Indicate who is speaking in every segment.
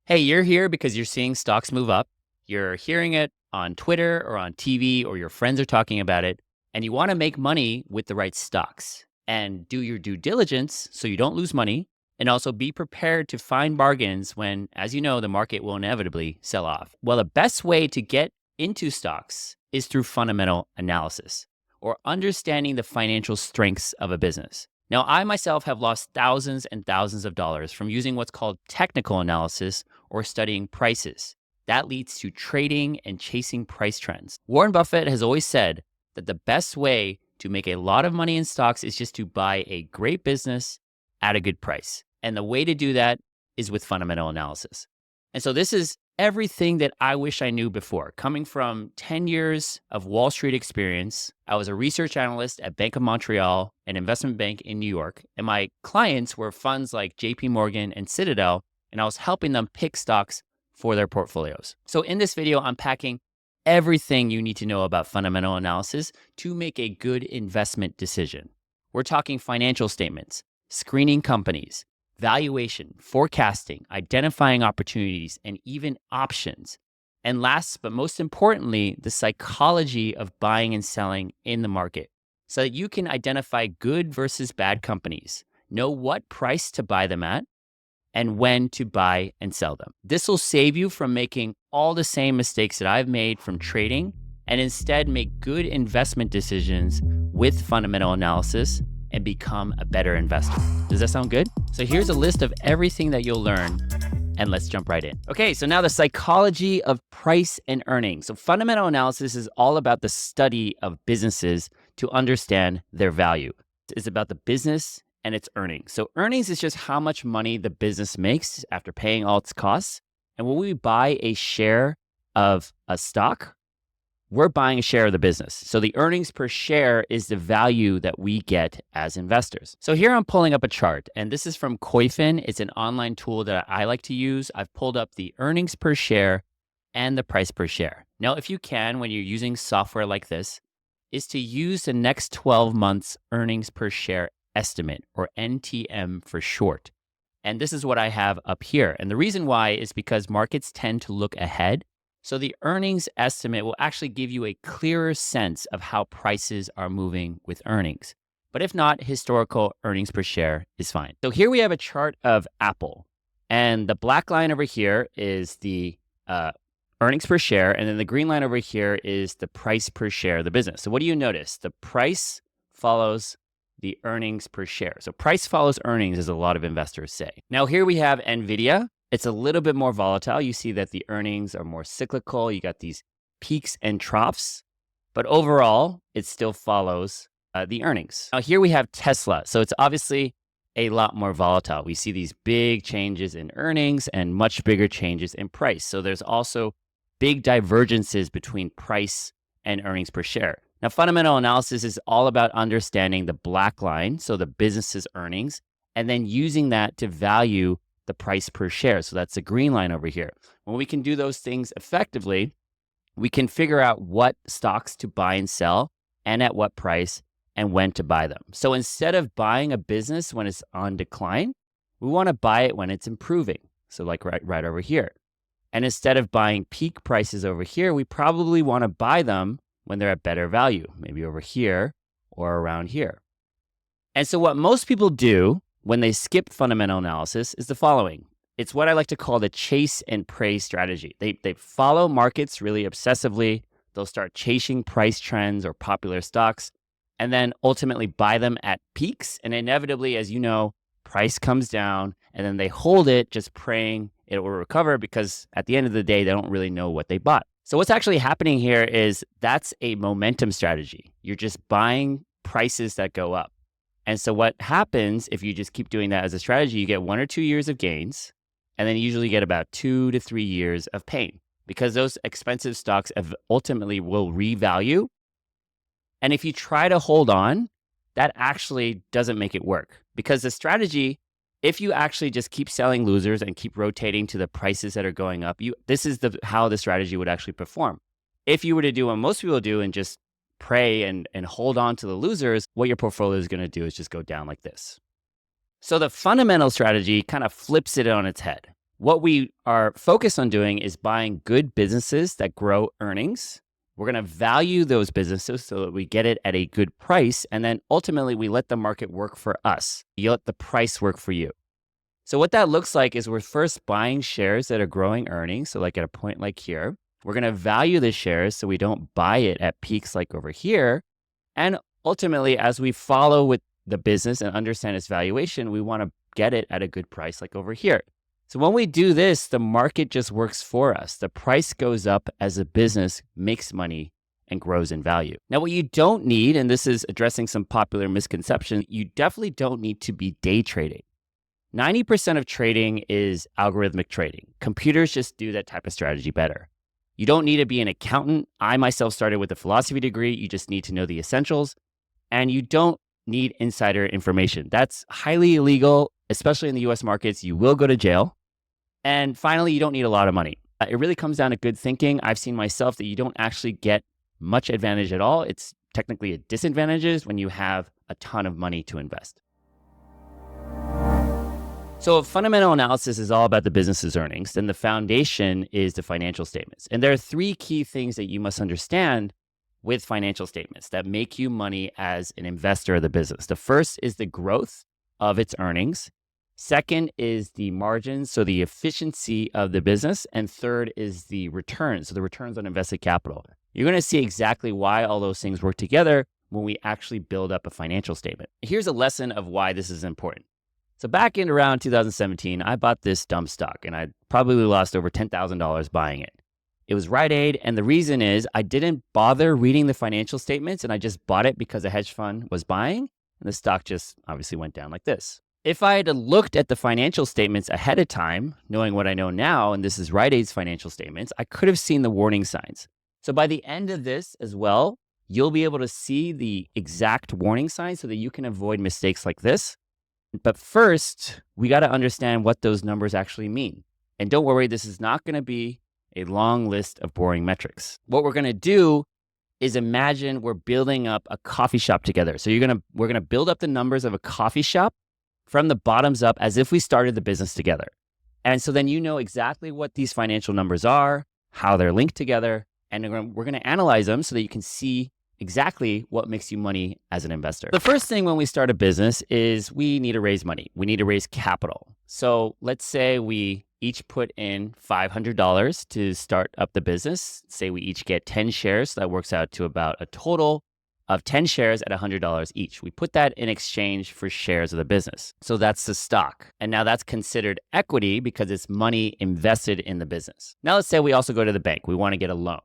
Speaker 1: Hey, you're here because you're seeing stocks move up. You're hearing it on Twitter or on TV, or your friends are talking about it, and you want to make money with the right stocks and do your due diligence so you don't lose money, and also be prepared to find bargains when, as you know, the market will inevitably sell off. Well, the best way to get into stocks is through fundamental analysis or understanding the financial strengths of a business. Now, I myself have lost thousands and thousands of dollars from using what's called technical analysis or studying prices. That leads to trading and chasing price trends. Warren Buffett has always said that the best way to make a lot of money in stocks is just to buy a great business at a good price. And the way to do that is with fundamental analysis. And so this is everything that I wish I knew before. Coming from 10 years of Wall Street experience, I was a research analyst at Bank of Montreal, an investment bank in New York, and my clients were funds like JP Morgan and Citadel, and I was helping them pick stocks for their portfolios. So in this video, I'm packing everything you need to know about fundamental analysis to make a good investment decision. We're talking financial statements, screening companies, valuation, forecasting, identifying opportunities, and even options. And last but most importantly, the psychology of buying and selling in the market so that you can identify good versus bad companies, know what price to buy them at, and when to buy and sell them. This will save you from making all the same mistakes that I've made from trading and instead make good investment decisions with fundamental analysis and become a better investor. Does that sound good? So here's a list of everything that you'll learn, and let's jump right in. Okay, so now the psychology of price and earnings. So fundamental analysis is all about the study of businesses to understand their value. It's about the business and its earnings. So earnings is just how much money the business makes after paying all its costs. And when we buy a share of a stock, we're buying a share of the business. So the earnings per share is the value that we get as investors. So here I'm pulling up a chart, and this is from Koifin. It's an online tool that I like to use. I've pulled up the earnings per share and the price per share. Now, if you can, when you're using software like this, is to use the next 12 months earnings per share estimate, or NTM for short. And this is what I have up here. And the reason why is because markets tend to look ahead. So the earnings estimate will actually give you a clearer sense of how prices are moving with earnings. But if not, historical earnings per share is fine. So here we have a chart of Apple. And the black line over here is the earnings per share. And then the green line over here is the price per share of the business. So what do you notice? The price follows the earnings per share. So price follows earnings, as a lot of investors say. Now here we have Nvidia. It's a little bit more volatile. You see that the earnings are more cyclical. You got these peaks and troughs, but overall, it still follows the earnings. Now here we have Tesla. So it's obviously a lot more volatile. We see these big changes in earnings and much bigger changes in price. So there's also big divergences between price and earnings per share. Now, fundamental analysis is all about understanding the black line, so the business's earnings, and then using that to value the price per share. So that's the green line over here. When we can do those things effectively, we can figure out what stocks to buy and sell and at what price and when to buy them. So instead of buying a business when it's on decline, we want to buy it when it's improving. So like right over here. And instead of buying peak prices over here, we probably want to buy them when they're at better value, maybe over here or around here. And so what most people do when they skip fundamental analysis is the following. It's what I like to call the chase and pray strategy. They follow markets really obsessively. They'll start chasing price trends or popular stocks, and then ultimately buy them at peaks. And inevitably, as you know, price comes down, and then they hold it just praying it will recover, because at the end of the day, they don't really know what they bought. So what's actually happening here is that's a momentum strategy. You're just buying prices that go up. And so what happens if you just keep doing that as a strategy, you get 1 or 2 years of gains, and then you usually get about 2 to 3 years of pain, because those expensive stocks ultimately will revalue. And if you try to hold on, that actually doesn't make it work, because the strategy, if you actually just keep selling losers and keep rotating to the prices that are going up, this is how the strategy would actually perform. If you were to do what most people do and just pray and hold on to the losers, what your portfolio is going to do is just go down like this. So the fundamental strategy kind of flips it on its head. What we are focused on doing is buying good businesses that grow earnings. We're going to value those businesses so that we get it at a good price. And then ultimately, we let the market work for us. You let the price work for you. So what that looks like is we're first buying shares that are growing earnings. So like at a point like here, we're going to value the shares so we don't buy it at peaks like over here. And ultimately, as we follow with the business and understand its valuation, we want to get it at a good price like over here. So when we do this, the market just works for us. The price goes up as the business makes money and grows in value. Now, what you don't need, and this is addressing some popular misconceptions, you definitely don't need to be day trading. 90% of trading is algorithmic trading. Computers just do that type of strategy better. You don't need to be an accountant. I myself started with a philosophy degree. You just need to know the essentials. And you don't need insider information. That's highly illegal, especially in the US markets. You will go to jail. And finally, you don't need a lot of money. It really comes down to good thinking. I've seen myself that you don't actually get much advantage at all. It's technically a disadvantage when you have a ton of money to invest. So fundamental analysis is all about the business's earnings. Then the foundation is the financial statements. And there are three key things that you must understand with financial statements that make you money as an investor of the business. The first is the growth of its earnings. Second is the margins, so the efficiency of the business. And third is the returns, so the returns on invested capital. You're going to see exactly why all those things work together when we actually build up a financial statement. Here's a lesson of why this is important. So back in around 2017, I bought this dumb stock and I probably lost over $10,000 buying it. It was Rite Aid. And the reason is I didn't bother reading the financial statements and I just bought it because a hedge fund was buying. And the stock just obviously went down like this. If I had looked at the financial statements ahead of time, knowing what I know now, and this is Rite Aid's financial statements, I could have seen the warning signs. So by the end of this as well, you'll be able to see the exact warning signs so that you can avoid mistakes like this. But first, we got to understand what those numbers actually mean. And don't worry, this is not going to be a long list of boring metrics. What we're going to do is imagine we're building up a coffee shop together. So we're going to build up the numbers of a coffee shop from the bottoms up as if we started the business together. And so then you know exactly what these financial numbers are, how they're linked together, and we're going to analyze them so that you can see exactly what makes you money as an investor. The first thing when we start a business is we need to raise money. We need to raise capital. So let's say we each put in $500 to start up the business. Say we each get 10 shares. So that works out to about a total of 10 shares at $100 each. We put that in exchange for shares of the business. So that's the stock. And now that's considered equity because it's money invested in the business. Now let's say we also go to the bank. We want to get a loan.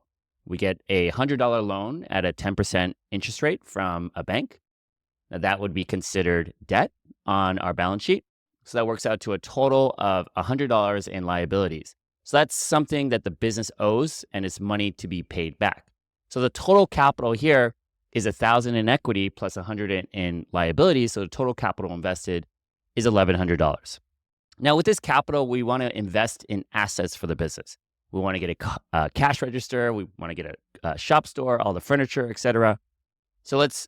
Speaker 1: We get a $100 loan at a 10% interest rate from a bank. Now that would be considered debt on our balance sheet. So that works out to a total of $100 in liabilities. So that's something that the business owes and it's money to be paid back. So the total capital here is $1,000 in equity plus $100 in liabilities. So the total capital invested is $1,100. Now with this capital, we want to invest in assets for the business. We want to get a cash register. We want to get a shop store, all the furniture, etc. So let's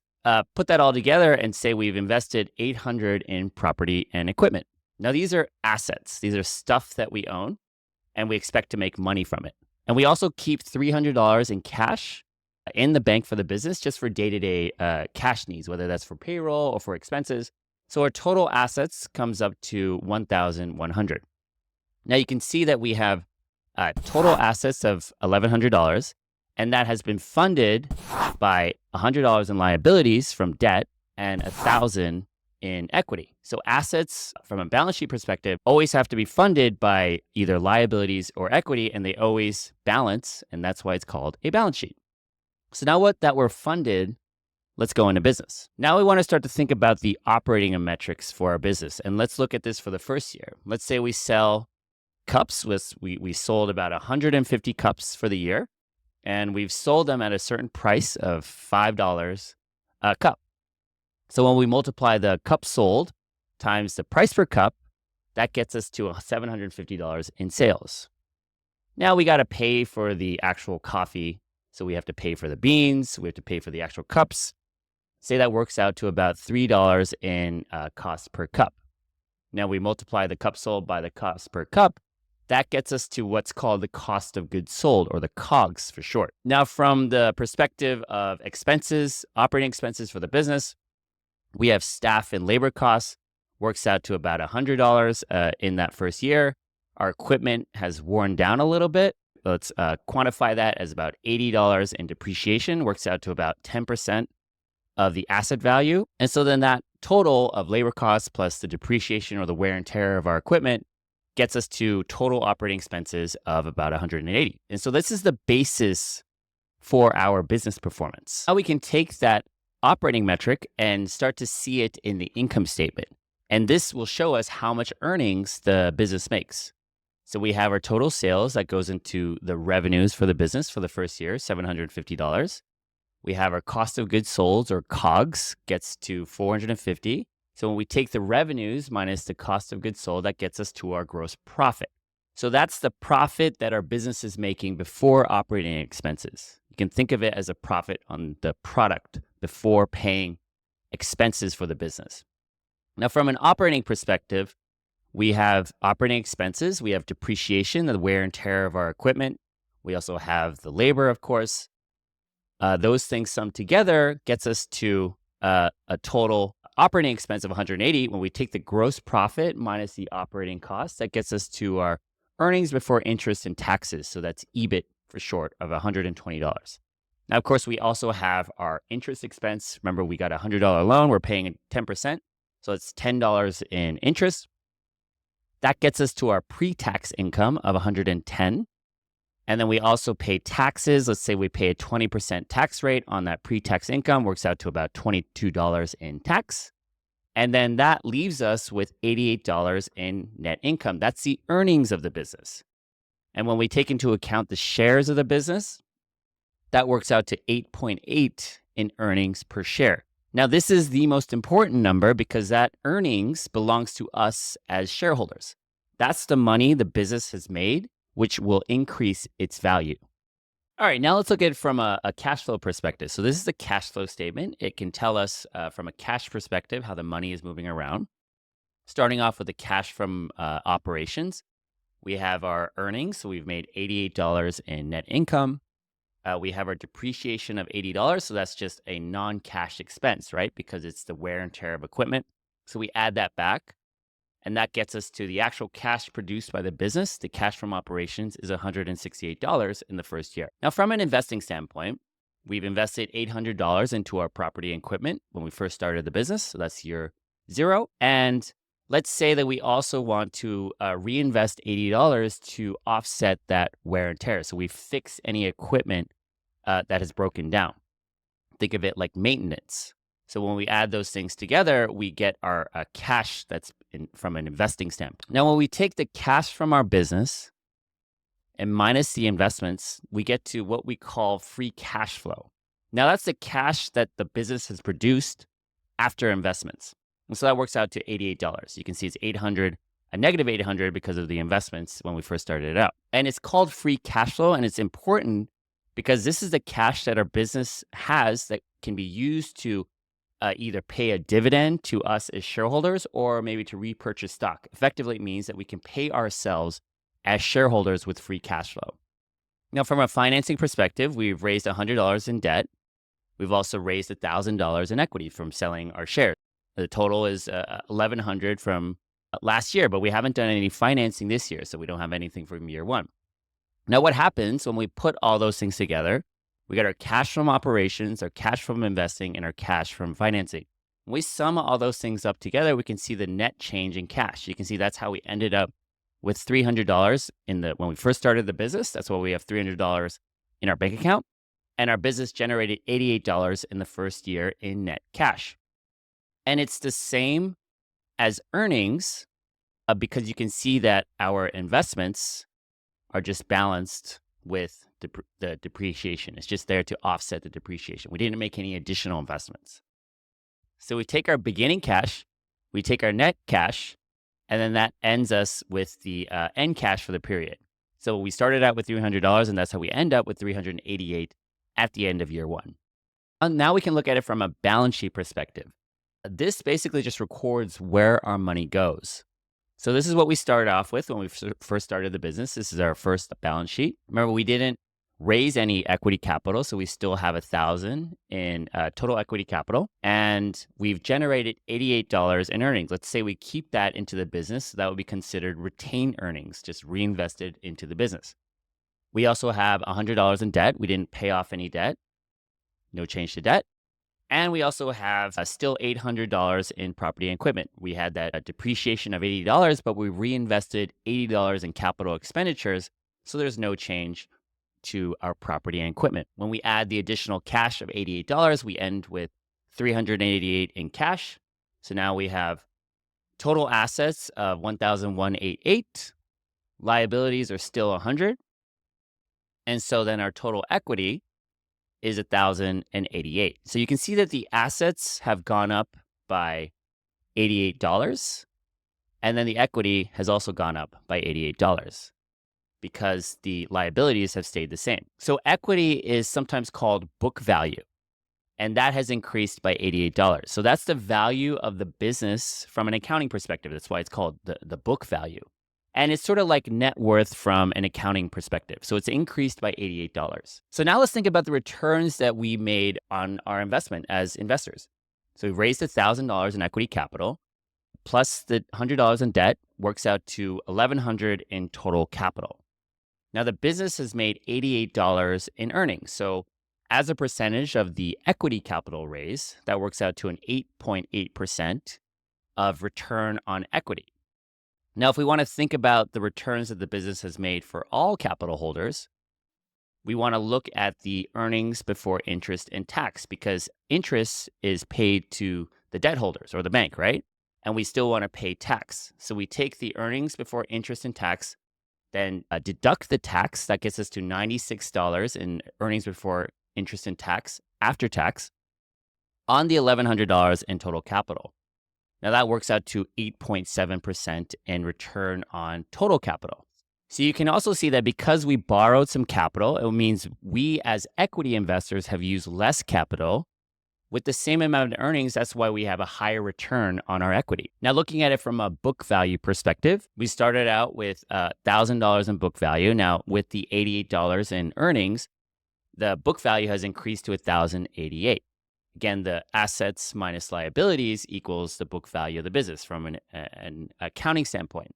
Speaker 1: put that all together and say we've invested $800 in property and equipment. Now these are assets. These are stuff that we own and we expect to make money from it. And we also keep $300 in cash in the bank for the business just for day-to-day cash needs, whether that's for payroll or for expenses. So our total assets comes up to $1,100. Now you can see that we have total assets of $1,100, and that has been funded by $100 in liabilities from debt and $1,000 in equity. So assets from a balance sheet perspective always have to be funded by either liabilities or equity, and they always balance, and that's why it's called a balance sheet. So now that we're funded, let's go into business. Now we want to start to think about the operating metrics for our business, and let's look at this for the first year. Let's say we sell cups. We sold about 150 cups for the year, and we've sold them at a certain price of $5 a cup. So when we multiply the cups sold times the price per cup, that gets us to $750 in sales. Now we got to pay for the actual coffee. So we have to pay for the beans. We have to pay for the actual cups. Say that works out to about $3 in cost per cup. Now we multiply the cups sold by the cost per cup. That gets us to what's called the cost of goods sold, or the COGS for short. Now, from the perspective of expenses, operating expenses for the business, we have staff and labor costs, works out to about $100 in that first year. Our equipment has worn down a little bit. Let's quantify that as about $80 in depreciation, works out to about 10% of the asset value. And so then that total of labor costs plus the depreciation or the wear and tear of our equipment gets us to total operating expenses of about 180. And so this is the basis for our business performance. Now we can take that operating metric and start to see it in the income statement. And this will show us how much earnings the business makes. So we have our total sales that goes into the revenues for the business for the first year, $750. We have our cost of goods sold, or COGS, gets to $450. So when we take the revenues minus the cost of goods sold, that gets us to our gross profit. So that's the profit that our business is making before operating expenses. You can think of it as a profit on the product before paying expenses for the business. Now, from an operating perspective, we have operating expenses. We have depreciation, the wear and tear of our equipment. We also have the labor, of course. Those things summed together gets us to a total operating expense of 180. When we take the gross profit minus the operating costs, that gets us to our earnings before interest and taxes. So that's EBIT for short, of $120. Now, of course, we also have our interest expense. Remember, we got a $100 loan. We're paying 10%. So it's $10 in interest. That gets us to our pre-tax income of 110. And then we also pay taxes. Let's say we pay a 20% tax rate on that pre-tax income, works out to about $22 in tax. And then that leaves us with $88 in net income. That's the earnings of the business. And when we take into account the shares of the business, that works out to 8.8 in earnings per share. Now, this is the most important number because that earnings belongs to us as shareholders. That's the money the business has made, which will increase its value. All right, now let's look at it from a cash flow perspective. So this is the cash flow statement. It can tell us from a cash perspective how the money is moving around. Starting off with the cash from operations, we have our earnings. So we've made $88 in net income. We have our depreciation of $80. So that's just a non-cash expense, right? Because it's the wear and tear of equipment. So we add that back. And that gets us to the actual cash produced by the business. The cash from operations is $168 in the first year. Now, from an investing standpoint, we've invested $800 into our property and equipment when we first started the business. So that's year 0. And let's say that we also want to reinvest $80 to offset that wear and tear. So we fix any equipment that has broken down. Think of it like maintenance. So when we add those things together, we get our cash that's from an investing standpoint. Now, when we take the cash from our business and minus the investments, we get to what we call free cash flow. Now, that's the cash that the business has produced after investments. And so that works out to $88. You can see it's $800, a negative $800 because of the investments when we first started it out. And it's called free cash flow, and it's important because this is the cash that our business has that can be used to either pay a dividend to us as shareholders or maybe to repurchase stock. Effectively, it means that we can pay ourselves as shareholders with free cash flow. Now, from a financing perspective, we've raised $100 in debt. We've also raised $1,000 in equity from selling our shares. The total is $1,100 from last year, but we haven't done any financing this year, so we don't have anything from year 1. Now, what happens when we put all those things together? We got our cash from operations, our cash from investing, and our cash from financing. When we sum all those things up together, we can see the net change in cash. You can see that's how we ended up with $300 when we first started the business. That's why we have $300 in our bank account. And our business generated $88 in the first year in net cash. And it's the same as earnings because you can see that our investments are just balanced with the depreciation. It's just there to offset the depreciation. We didn't make any additional investments. So we take our beginning cash, we take our net cash, and then that ends us with the end cash for the period. So we started out with $300, and that's how we end up with $388 at the end of year 1. Now we can look at it from a balance sheet perspective. This basically just records where our money goes. So this is what we started off with when we first started the business. This is our first balance sheet. Remember, we didn't raise any equity capital, so we still have 1,000 in total equity capital, and we've generated $88 in earnings. Let's say we keep that into the business. That would be considered retained earnings, just reinvested into the business. We also have $100 in debt. We didn't pay off any debt. No change to debt. And we also have still $800 in property and equipment. We had that depreciation of $80, but we reinvested $80 in capital expenditures, so there's no change to our property and equipment. When we add the additional cash of $88, we end with $388 in cash. So now we have total assets of $1,188. Liabilities are still $100. And so then our total equity is $1,088. So you can see that the assets have gone up by $88, and then the equity has also gone up by $88 because the liabilities have stayed the same. So equity is sometimes called book value, and that has increased by $88. So that's the value of the business from an accounting perspective. That's why it's called the book value. And it's sort of like net worth from an accounting perspective. So it's increased by $88. So now let's think about the returns that we made on our investment as investors. So we raised $1,000 in equity capital, plus the $100 in debt works out to $1,100 in total capital. Now the business has made $88 in earnings. So as a percentage of the equity capital raise, that works out to an 8.8% of return on equity. Now, if we want to think about the returns that the business has made for all capital holders, we want to look at the earnings before interest and tax, because interest is paid to the debt holders or the bank, right? And we still want to pay tax. So we take the earnings before interest and tax, then deduct the tax. That gets us to $96 in earnings before interest and tax after tax on the $1,100 in total capital. Now that works out to 8.7% in return on total capital. So you can also see that because we borrowed some capital, it means we as equity investors have used less capital with the same amount of earnings. That's why we have a higher return on our equity. Now, looking at it from a book value perspective, we started out with $1,000 in book value. Now, with the $88 in earnings, the book value has increased to $1,088. Again, the assets minus liabilities equals the book value of the business from an accounting standpoint.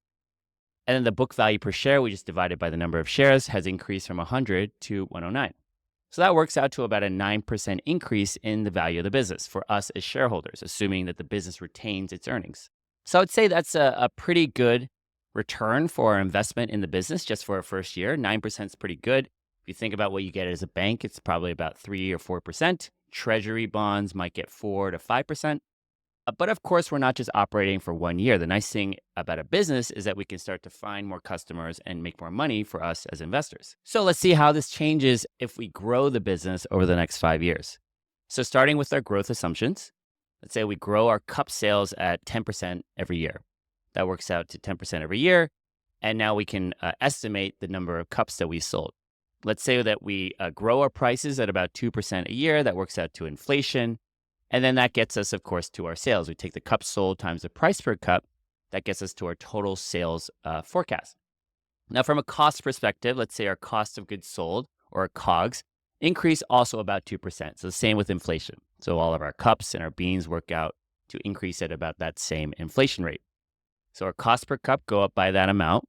Speaker 1: And then the book value per share, we just divided by the number of shares, has increased from 100 to 109. So that works out to about a 9% increase in the value of the business for us as shareholders, assuming that the business retains its earnings. So I would say that's a pretty good return for our investment in the business just for our first year. 9% is pretty good. If you think about what you get as a bank, it's probably about 3 or 4%. Treasury bonds might get 4 to 5%. But of course, we're not just operating for 1 year. The nice thing about a business is that we can start to find more customers and make more money for us as investors. So let's see how this changes if we grow the business over the next 5 years. So starting with our growth assumptions, let's say we grow our cup sales at 10% every year. That works out to 10% every year. And now we can estimate the number of cups that we sold. Let's say that we grow our prices at about 2% a year. That works out to inflation. And then that gets us, of course, to our sales. We take the cups sold times the price per cup. That gets us to our total sales forecast. Now, from a cost perspective, let's say our cost of goods sold, or our COGS, increase also about 2%. So the same with inflation. So all of our cups and our beans work out to increase at about that same inflation rate. So our cost per cup go up by that amount.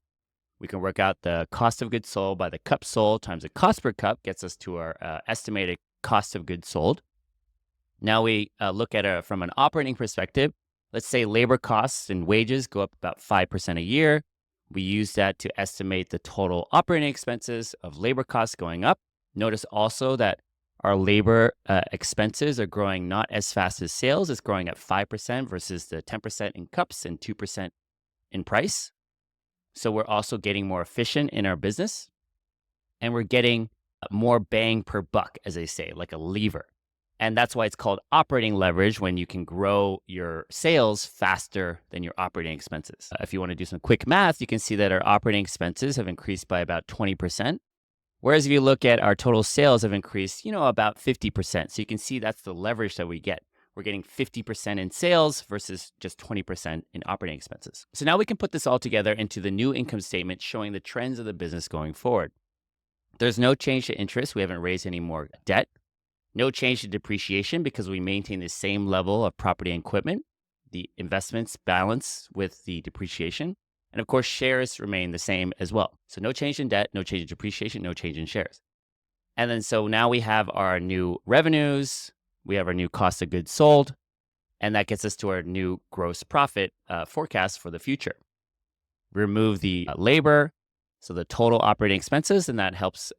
Speaker 1: We can work out the cost of goods sold by the cup sold times the cost per cup gets us to our estimated cost of goods sold. Now we look at it from an operating perspective. Let's say labor costs and wages go up about 5% a year. We use that to estimate the total operating expenses of labor costs going up. Notice also that our labor expenses are growing not as fast as sales. It's growing at 5% versus the 10% in cups and 2% in price. So we're also getting more efficient in our business, and we're getting more bang per buck, as they say, like a lever. And that's why it's called operating leverage, when you can grow your sales faster than your operating expenses. If you want to do some quick math, you can see that our operating expenses have increased by about 20%. Whereas if you look at our total sales have increased, about 50%. So you can see that's the leverage that we get. we're getting 50% in sales versus just 20% in operating expenses. So now we can put this all together into the new income statement showing the trends of the business going forward. There's no change to interest. We haven't raised any more debt. No change to depreciation because we maintain the same level of property and equipment. The investments balance with the depreciation. And of course, shares remain the same as well. So no change in debt, no change in depreciation, no change in shares. And then so now we have our new revenues, we have our new cost of goods sold, and that gets us to our new gross profit forecast for the future. Remove the labor, so the total operating expenses, and that helps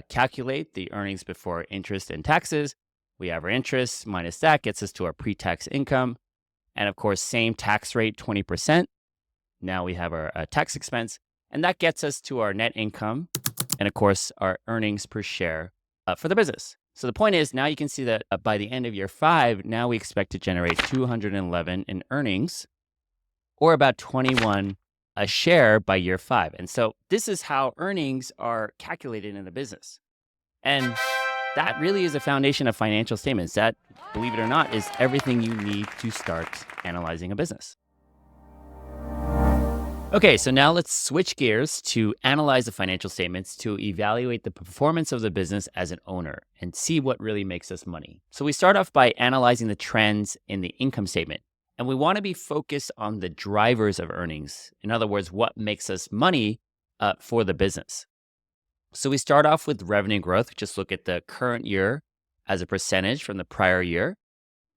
Speaker 1: calculate the earnings before interest and taxes. We have our interest minus that gets us to our pre-tax income. And of course, same tax rate, 20%. Now we have our tax expense, and that gets us to our net income and of course, our earnings per share for the business. So the point is, now you can see that by the end of year 5, now we expect to generate 211 in earnings, or about 21 a share by year 5. And so this is how earnings are calculated in the business. And that really is a foundation of financial statements. That, believe it or not, is everything you need to start analyzing a business. Okay, so now let's switch gears to analyze the financial statements to evaluate the performance of the business as an owner and see what really makes us money. So we start off by analyzing the trends in the income statement. And we want to be focused on the drivers of earnings. In other words, what makes us money for the business. So we start off with revenue growth. Just look at the current year as a percentage from the prior year.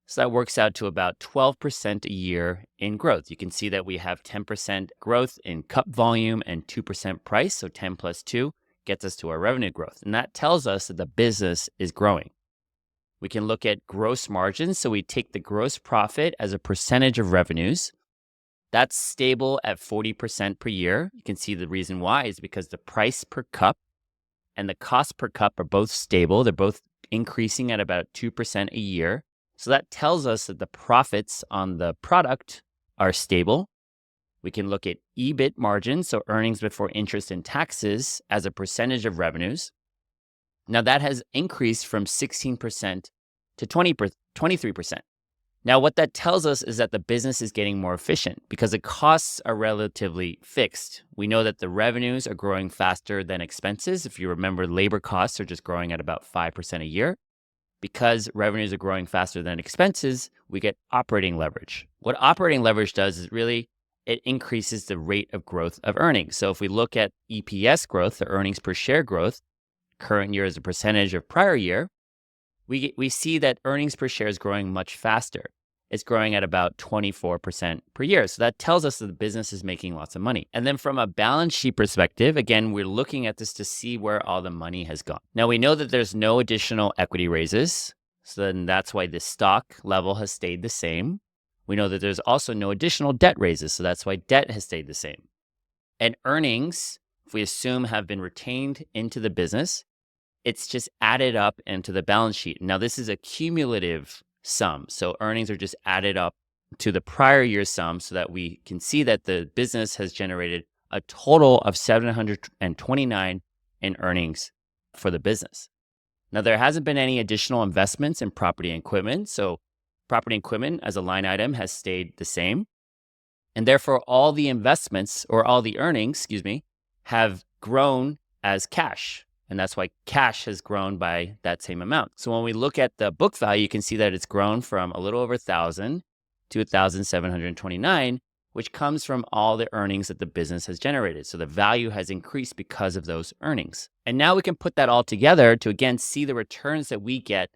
Speaker 1: So that works out to about 12% a year in growth. You can see that we have 10% growth in cup volume and 2% price. So 10 plus 2 gets us to our revenue growth. And that tells us that the business is growing. We can look at gross margins. So we take the gross profit as a percentage of revenues. That's stable at 40% per year. You can see the reason why is because the price per cup and the cost per cup are both stable. They're both increasing at about 2% a year. So that tells us that the profits on the product are stable. We can look at EBIT margin, so earnings before interest and taxes, as a percentage of revenues. Now that has increased from 16% to 23%. Now what that tells us is that the business is getting more efficient because the costs are relatively fixed. We know that the revenues are growing faster than expenses. If you remember, labor costs are just growing at about 5% a year. Because revenues are growing faster than expenses, we get operating leverage. What operating leverage does is really, it increases the rate of growth of earnings. So if we look at EPS growth, the earnings per share growth, current year as a percentage of prior year, we see that earnings per share is growing much faster. It's growing at about 24% per year. So that tells us that the business is making lots of money. And then from a balance sheet perspective, again, we're looking at this to see where all the money has gone. Now we know that there's no additional equity raises. So then that's why the stock level has stayed the same. We know that there's also no additional debt raises. So that's why debt has stayed the same. And earnings, if we assume, have been retained into the business, it's just added up into the balance sheet. Now this is a cumulative sum. So earnings are just added up to the prior year's sum so that we can see that the business has generated a total of 729 in earnings for the business. Now, there hasn't been any additional investments in property and equipment. So property and equipment as a line item has stayed the same. And therefore, all the investments or all the earnings, have grown as cash. And that's why cash has grown by that same amount. So when we look at the book value, you can see that it's grown from a little over 1,000 to 1,729, which comes from all the earnings that the business has generated. So the value has increased because of those earnings. And now we can put that all together to, again, see the returns that we get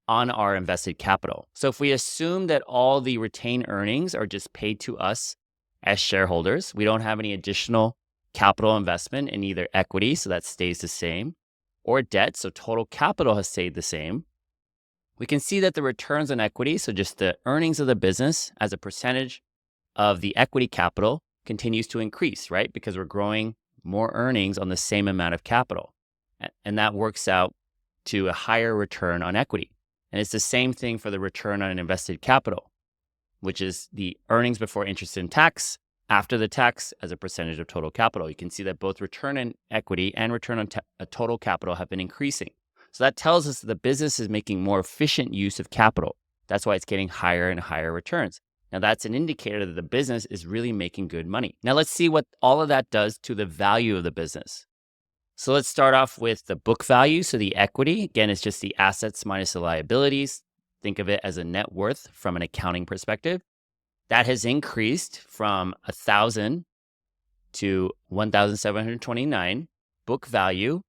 Speaker 1: on our invested capital. So if we assume that all the retained earnings are just paid to us as shareholders, we don't have any additional capital investment in either equity, so that stays the same, or debt, so total capital has stayed the same. We can see that the returns on equity, so just the earnings of the business as a percentage of the equity capital, continues to increase, right? Because we're growing more earnings on the same amount of capital. And that works out to a higher return on equity. And it's the same thing for the return on invested capital, which is the earnings before interest and tax after the tax as a percentage of total capital. You can see that both return on equity and return on total capital have been increasing. So that tells us that the business is making more efficient use of capital. That's why it's getting higher and higher returns. Now, that's an indicator that the business is really making good money. Now, let's see what all of that does to the value of the business. So let's start off with the book value. So the equity, again, is just the assets minus the liabilities. Think of it as a net worth from an accounting perspective. That has increased from 1,000 to 1,729 book value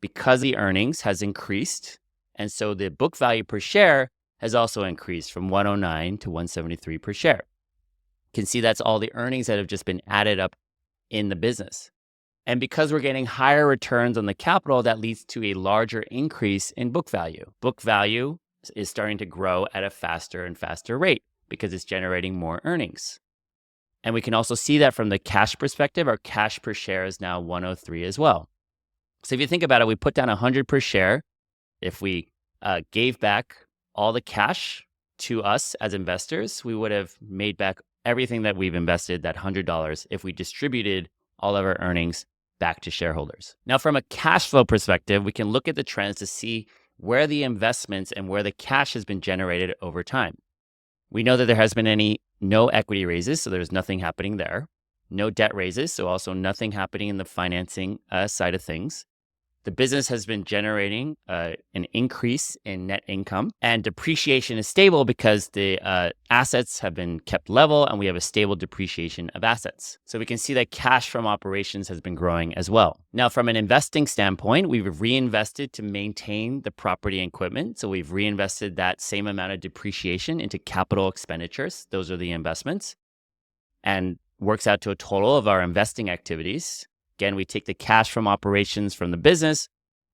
Speaker 1: because the earnings has increased. And so the book value per share has also increased from 109 to 173 per share. You can see that's all the earnings that have just been added up in the business. And because we're getting higher returns on the capital, that leads to a larger increase in book value. Book value is starting to grow at a faster and faster rate because it's generating more earnings. And we can also see that from the cash perspective. Our cash per share is now 103 as well. So if you think about it, we put down 100 per share. If we gave back all the cash to us as investors, we would have made back everything that we've invested, that $100, if we distributed all of our earnings back to shareholders. Now, from a cash flow perspective, we can look at the trends to see where the investments and where the cash has been generated over time. We know that there has been no equity raises, so there's nothing happening there. No debt raises, so also nothing happening in the financing side of things. The business has been generating an increase in net income, and depreciation is stable because the assets have been kept level and we have a stable depreciation of assets. So we can see that cash from operations has been growing as well. Now, from an investing standpoint, we've reinvested to maintain the property and equipment. So we've reinvested that same amount of depreciation into capital expenditures. Those are the investments, and works out to a total of our investing activities. Again, we take the cash from operations from the business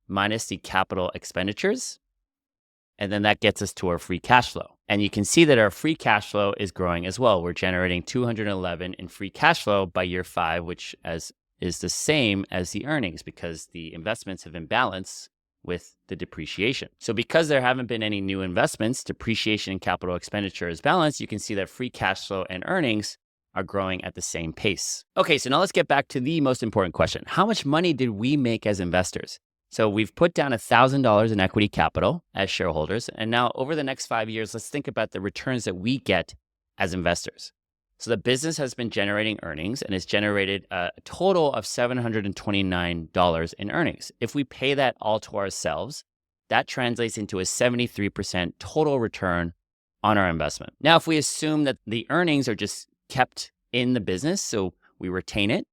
Speaker 1: minus the capital expenditures, and then that gets us to our free cash flow. And you can see that our free cash flow is growing as well. We're generating 211 in free cash flow by year 5, which is the same as the earnings because the investments have been balanced with the depreciation. So because there haven't been any new investments, depreciation and capital expenditure is balanced. You can see that free cash flow and earnings are growing at the same pace. Okay, so now let's get back to the most important question. How much money did we make as investors? So we've put down $1,000 in equity capital as shareholders. And now over the next 5 years, let's think about the returns that we get as investors. So the business has been generating earnings and it's generated a total of $729 in earnings. If we pay that all to ourselves, that translates into a 73% total return on our investment. Now, if we assume that the earnings are just kept in the business, so we retain it,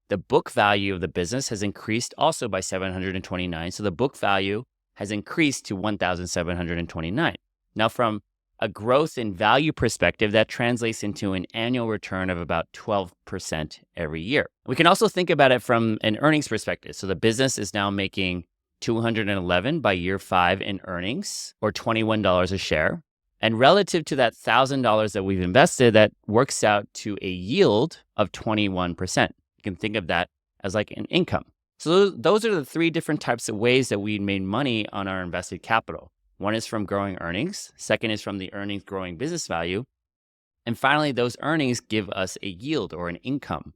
Speaker 1: the book value of the business has increased also by 729. So the book value has increased to 1,729. Now, from a growth in value perspective, that translates into an annual return of about 12% every year. We can also think about it from an earnings perspective. So the business is now making 211 by year 5 in earnings, or $21 a share. And relative to that $1,000 that we've invested, that works out to a yield of 21%. You can think of that as like an income. So those are the 3 different types of ways that we made money on our invested capital. One is from growing earnings. Second is from the earnings growing business value. And finally, those earnings give us a yield or an income.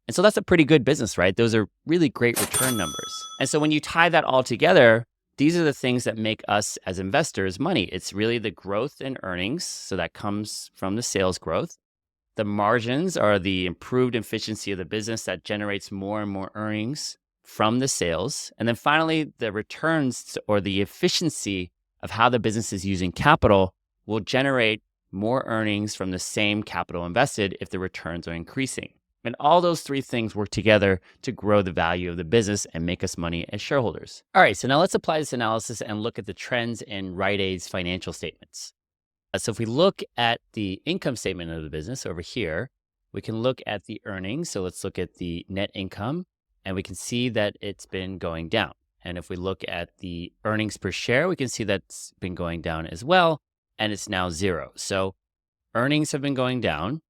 Speaker 1: And so that's a pretty good business, right? Those are really great return numbers. And so when you tie that all together, these are the things that make us as investors money. It's really the growth in earnings. So that comes from the sales growth. The margins are the improved efficiency of the business that generates more and more earnings from the sales. And then finally, the returns or the efficiency of how the business is using capital will generate more earnings from the same capital invested if the returns are increasing. And all those 3 things work together to grow the value of the business and make us money as shareholders. All right, so now let's apply this analysis and look at the trends in Rite Aid's financial statements. So if we look at the income statement of the business over here, we can look at the earnings. So let's look at the net income, and we can see that it's been going down. And if we look at the earnings per share, we can see that's been going down as well, and it's now 0. So earnings have been going down.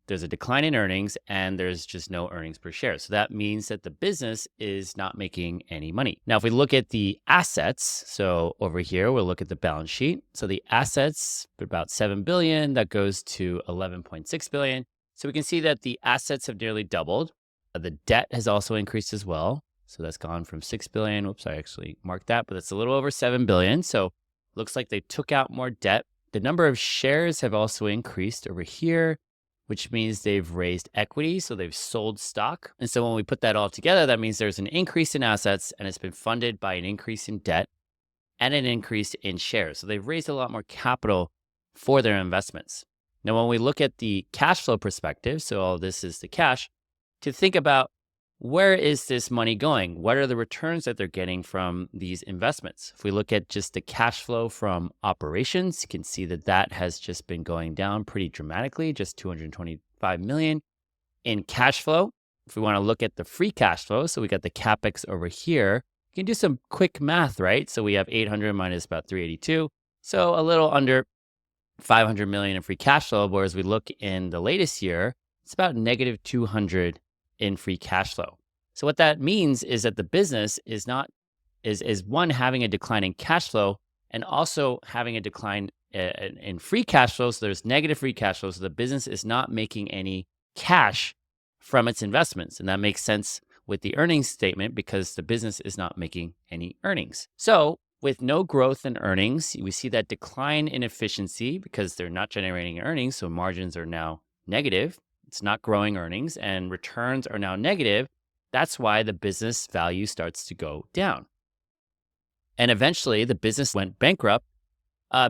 Speaker 1: There's a decline in earnings, and there's just no earnings per share. So that means that the business is not making any money. Now, if we look at the assets, so over here, we'll look at the balance sheet. So the assets, about $7 billion, that goes to $11.6 billion. So we can see that the assets have nearly doubled. The debt has also increased as well. So that's gone from $6 billion. Whoops, I actually marked that, but it's a little over $7 billion. So looks like they took out more debt The number of shares have also increased over here, which means they've raised equity, so they've sold stock. And so when we put that all together, that means there's an increase in assets and it's been funded by an increase in debt and an increase in shares. So they've raised a lot more capital for their investments. Now, when we look at the cash flow perspective, so all this is the cash, to think about where is this money going? What are the returns that they're getting from these investments? If we look at just the cash flow from operations, you can see that that has just been going down pretty dramatically, just 225 million in cash flow. If we want to look at the free cash flow, so we got the capex over here, you can do some quick math, right? So we have 800 minus about 382. So a little under 500 million in free cash flow, whereas we look in the latest year, it's about negative 200 in free cash flow. So what that means is that the business is one, having a decline in cash flow and also having a decline in free cash flow. So there's negative free cash flow. So the business is not making any cash from its investments. And that makes sense with the earnings statement because the business is not making any earnings. So with no growth in earnings, we see that decline in efficiency because they're not generating earnings. So margins are now negative. It's not growing earnings and returns are now negative. That's why the business value starts to go down. And eventually the business went bankrupt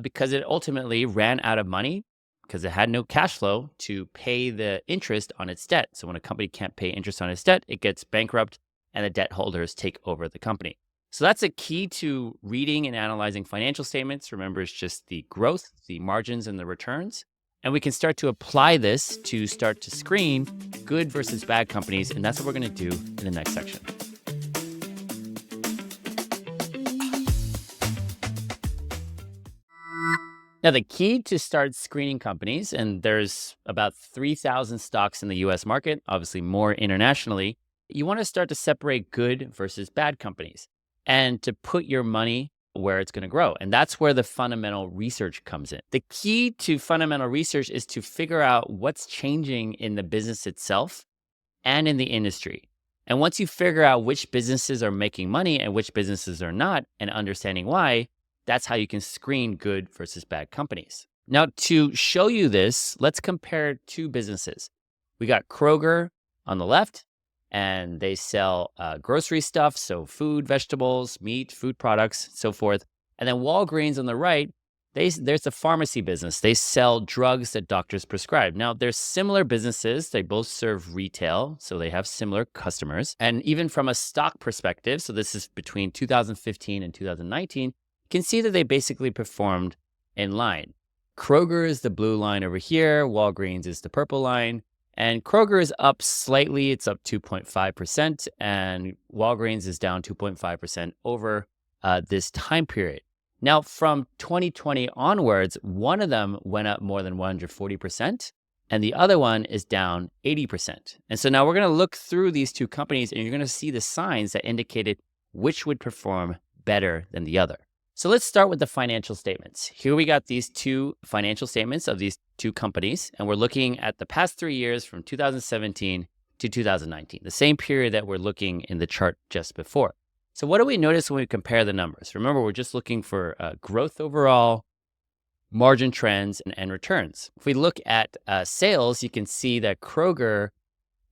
Speaker 1: because it ultimately ran out of money because it had no cash flow to pay the interest on its debt. So when a company can't pay interest on its debt, it gets bankrupt and the debt holders take over the company. So that's a key to reading and analyzing financial statements. Remember, it's just the growth, the margins, and the returns. And we can start to apply this to start to screen good versus bad companies. And that's what we're going to do in the next section. Now, the key to start screening companies, and there's about 3,000 stocks in the US market, obviously more internationally, you want to start to separate good versus bad companies and to put your money where it's going to grow. And that's where the fundamental research comes in. The key to fundamental research is to figure out what's changing in the business itself and in the industry. And once you figure out which businesses are making money and which businesses are not, and understanding why, that's how you can screen good versus bad companies. Now, to show you this, let's compare two businesses. We got Kroger on the left, and they sell grocery stuff, so food, vegetables, meat, food products, so forth. And then Walgreens on the right, there's a pharmacy business. They sell drugs that doctors prescribe. Now, they're similar businesses. They both serve retail, so they have similar customers. And even from a stock perspective, so this is between 2015 and 2019, you can see that they basically performed in line. Kroger is the blue line over here. Walgreens is the purple line. And Kroger is up slightly. It's up 2.5%. And Walgreens is down 2.5% over this time period. Now, from 2020 onwards, one of them went up more than 140%, and the other one is down 80%. And so now we're going to look through these two companies, and you're going to see the signs that indicated which would perform better than the other. So let's start with the financial statements. Here we got these two financial statements of these two companies, and we're looking at the past 3 years from 2017 to 2019, the same period that we're looking in the chart just before. So what do we notice when we compare the numbers? Remember, we're just looking for growth overall, margin trends, and returns. If we look at sales, you can see that Kroger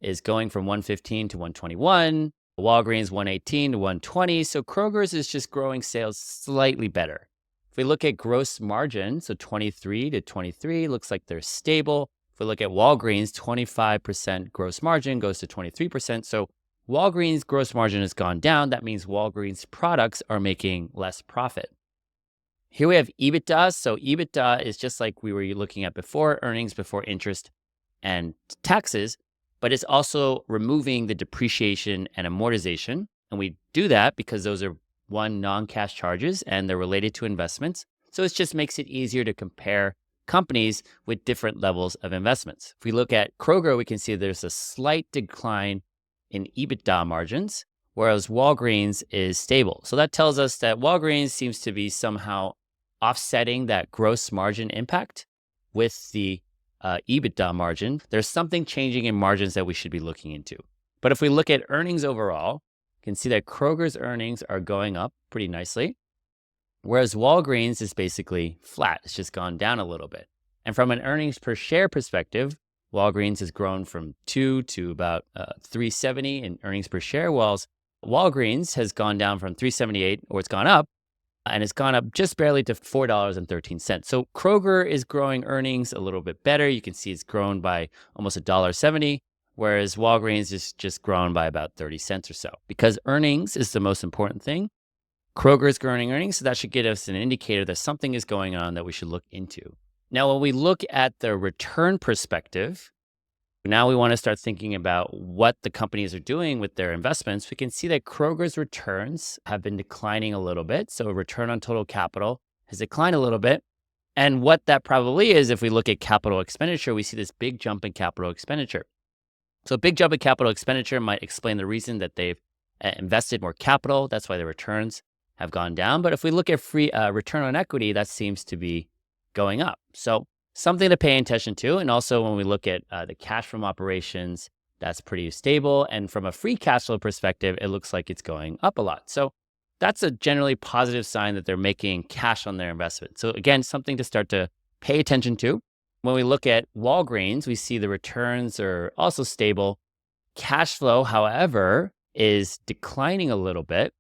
Speaker 1: is going from 115 to 121, Walgreens 118 to 120. So Kroger's is just growing sales slightly better. If we look at gross margin, so 23 to 23, looks like they're stable. If we look at Walgreens, 25% gross margin goes to 23%. So Walgreens gross margin has gone down. That means Walgreens products are making less profit. Here we have EBITDA. So EBITDA is just like we were looking at before, earnings before interest and taxes, but it's also removing the depreciation and amortization. And we do that because those are non-cash charges and they're related to investments. So it just makes it easier to compare companies with different levels of investments. If we look at Kroger, we can see there's a slight decline in EBITDA margins, whereas Walgreens is stable. So that tells us that Walgreens seems to be somehow offsetting that gross margin impact with the EBITDA margin. There's something changing in margins that we should be looking into. But if we look at earnings overall, you can see that Kroger's earnings are going up pretty nicely. whereas Walgreens is basically flat. It's just gone down a little bit. And from an earnings per share perspective, Walgreens has grown from 2 to about 370 in earnings per share, whilst Walgreens has gone down from 378, or it's gone up, and it's gone up just barely to $4.13. So Kroger is growing earnings a little bit better. You can see it's grown by almost $1.70, whereas Walgreens is just grown by about 30 cents or so. Because earnings is the most important thing, Kroger is growing earnings, so that should give us an indicator that something is going on that we should look into. Now, when we look at the return perspective, now we want to start thinking about what the companies are doing with their investments. We can see that Kroger's returns have been declining a little bit. So return on total capital has declined a little bit. And what that probably is, if we look at capital expenditure, we see this big jump in capital expenditure. So a big jump in capital expenditure might explain the reason that they've invested more capital. That's why the returns have gone down. But if we look at return on equity, that seems to be going up. So something to pay attention to. And also when we look at the cash from operations, that's pretty stable. And from a free cash flow perspective, it looks like it's going up a lot. So that's a generally positive sign that they're making cash on their investment. So again, something to start to pay attention to. When we look at Walgreens, we see the returns are also stable. Cash flow, however, is declining a little bit.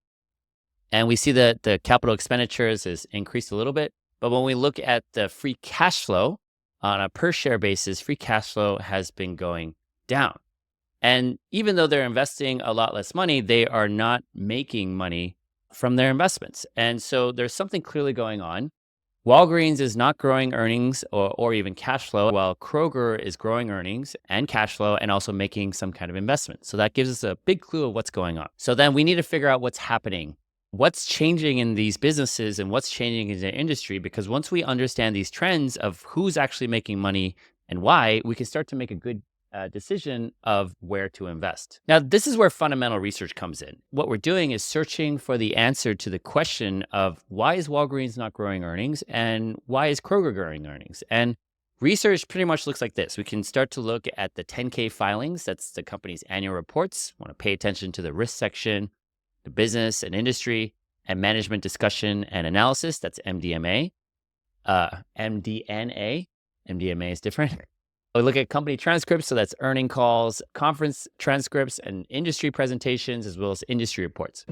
Speaker 1: And we see that the capital expenditures is increased a little bit. But when we look at the free cash flow on a per share basis, free cash flow has been going down. And even though they're investing a lot less money, they are not making money from their investments. And so there's something clearly going on. Walgreens is not growing earnings or even cash flow, while Kroger is growing earnings and cash flow and also making some kind of investment. So that gives us a big clue of what's going on. So then we need to figure out what's happening. What's changing in these businesses and what's changing in the industry? Because once we understand these trends of who's actually making money and why, we can start to make a good decision of where to invest. Now, this is where fundamental research comes in. What we're doing is searching for the answer to the question of why is Walgreens not growing earnings and why is Kroger growing earnings? And research pretty much looks like this. We can start to look at the 10K filings. That's the company's annual reports. Want to pay attention to the risk section, the business and industry, and management discussion and analysis. That's MDMA. MDNA. MDMA is different. We look at company transcripts. So that's earning calls, conference transcripts, and industry presentations, as well as industry reports.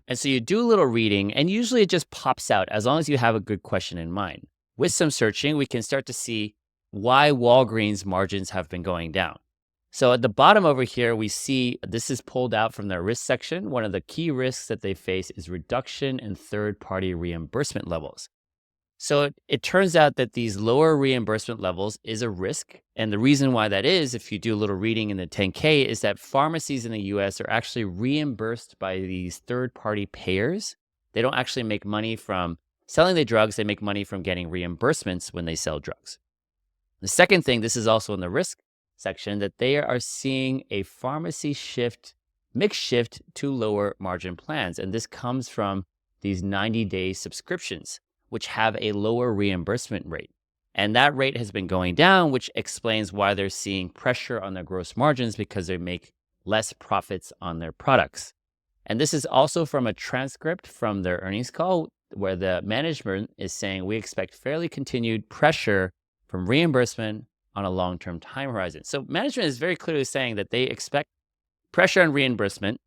Speaker 1: And so you do a little reading, and usually it just pops out as long as you have a good question in mind. With some searching, we can start to see why Walgreens margins have been going down. So at the bottom over here, we see this is pulled out from their risk section. One of the key risks that they face is reduction in third-party reimbursement levels. So it turns out that these lower reimbursement levels is a risk. And the reason why that is, if you do a little reading in the 10K, is that pharmacies in the US are actually reimbursed by these third-party payers. They don't actually make money from selling the drugs. They make money from getting reimbursements when they sell drugs. The second thing, this is also in the risk section, that they are seeing a pharmacy mix shift to lower margin plans. And this comes from these 90-day subscriptions, which have a lower reimbursement rate. And that rate has been going down, which explains why they're seeing pressure on their gross margins because they make less profits on their products. And this is also from a transcript from their earnings call where the management is saying we expect fairly continued pressure from reimbursement on a long-term time horizon. So management is very clearly saying that they expect pressure on reimbursement.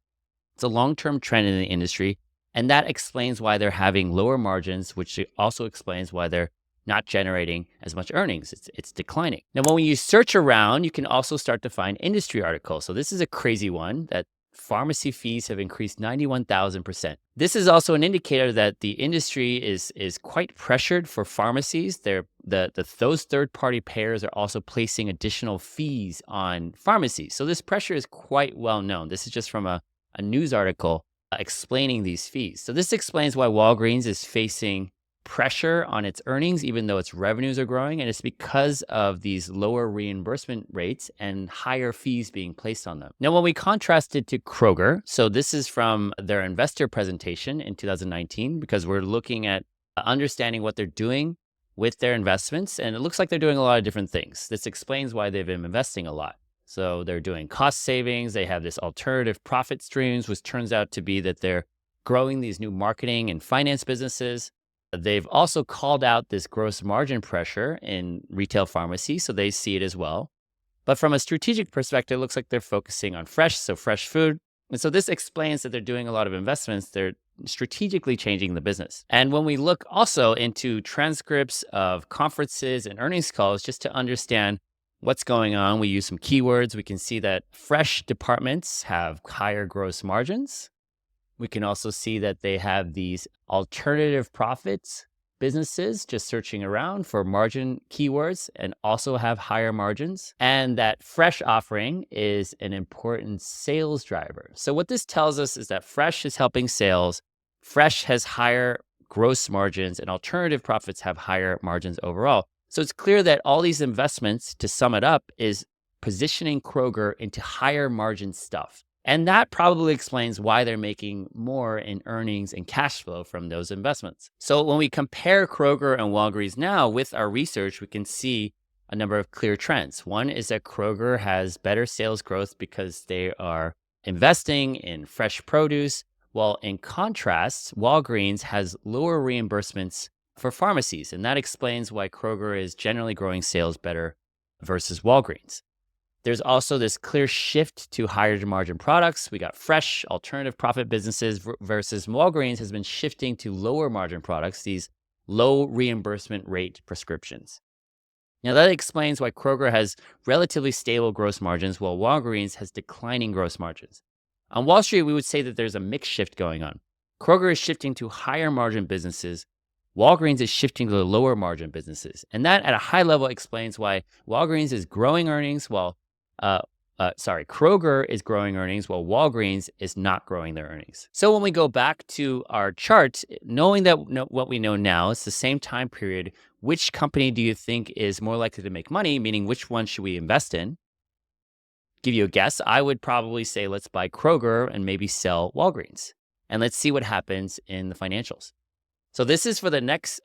Speaker 1: It's a long-term trend in the industry. And that explains why they're having lower margins, which also explains why they're not generating as much earnings. It's declining. Now, when you search around, you can also start to find industry articles. So this is a crazy one, that pharmacy fees have increased 91,000%. This is also an indicator that the industry is quite pressured for pharmacies. Those third-party payers are also placing additional fees on pharmacies. So this pressure is quite well known. This is just from a news article. explaining these fees. So this explains why Walgreens is facing pressure on its earnings, even though its revenues are growing. And it's because of these lower reimbursement rates and higher fees being placed on them. Now, when we contrast it to Kroger, so this is from their investor presentation in 2019, because we're looking at understanding what they're doing with their investments. And it looks like they're doing a lot of different things. This explains why they've been investing a lot. So they're doing cost savings. They have this alternative profit streams, which turns out to be that they're growing these new marketing and finance businesses. They've also called out this gross margin pressure in retail pharmacy, so they see it as well. But from a strategic perspective, it looks like they're focusing on fresh, so fresh food. And so this explains that they're doing a lot of investments. They're strategically changing the business. And when we look also into transcripts of conferences and earnings calls, just to understand what's going on, we use some keywords. We can see that fresh departments have higher gross margins. We can also see that they have these alternative profits businesses just searching around for margin keywords and also have higher margins. And that fresh offering is an important sales driver. So what this tells us is that fresh is helping sales. Fresh has higher gross margins and alternative profits have higher margins overall. So it's clear that all these investments, to sum it up, is positioning Kroger into higher margin stuff. And that probably explains why they're making more in earnings and cash flow from those investments. So when we compare Kroger and Walgreens now with our research, we can see a number of clear trends. One is that Kroger has better sales growth because they are investing in fresh produce, while in contrast, Walgreens has lower reimbursements for pharmacies. And that explains why Kroger is generally growing sales better versus Walgreens. There's also this clear shift to higher margin products. We got fresh alternative profit businesses versus Walgreens has been shifting to lower margin products, these low reimbursement rate prescriptions. Now that explains why Kroger has relatively stable gross margins while Walgreens has declining gross margins. On Wall Street, we would say that there's a mix shift going on. Kroger is shifting to higher margin businesses. Walgreens is shifting to the lower margin businesses. And that at a high level explains why Walgreens is growing earnings while Kroger is growing earnings while Walgreens is not growing their earnings. So when we go back to our chart, knowing that what we know now, it's the same time period, which company do you think is more likely to make money? Meaning, which one should we invest in? Give you a guess. I would probably say let's buy Kroger and maybe sell Walgreens. And let's see what happens in the financials. So this is for the next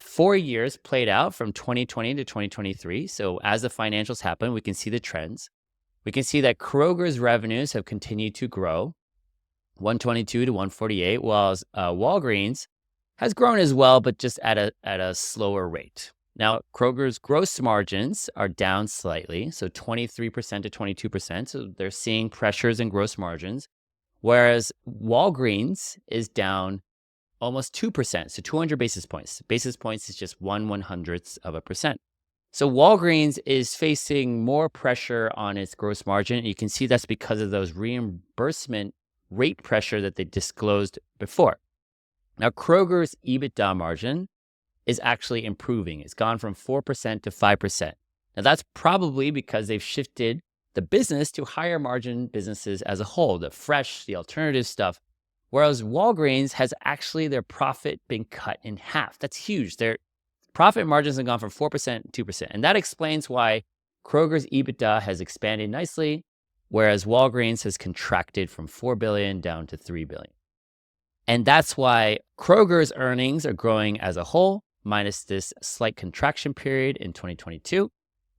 Speaker 1: 4 years played out from 2020 to 2023. So as the financials happen, we can see the trends. We can see that Kroger's revenues have continued to grow, 122 to 148, while Walgreens has grown as well, but just at a slower rate. Now, Kroger's gross margins are down slightly, so 23% to 22%. So they're seeing pressures in gross margins, whereas Walgreens is down almost 2%, so 200 basis points. Basis points is just 1/100%. So Walgreens is facing more pressure on its gross margin. And you can see that's because of those reimbursement rate pressure that they disclosed before. Now, Kroger's EBITDA margin is actually improving. It's gone from 4% to 5%. Now, that's probably because they've shifted the business to higher margin businesses as a whole, the fresh, the alternative stuff. Whereas Walgreens has actually their profit been cut in half. That's huge. Their profit margins have gone from 4% to 2%. And that explains why Kroger's EBITDA has expanded nicely, whereas Walgreens has contracted from $4 billion down to $3 billion. And that's why Kroger's earnings are growing as a whole, minus this slight contraction period in 2022,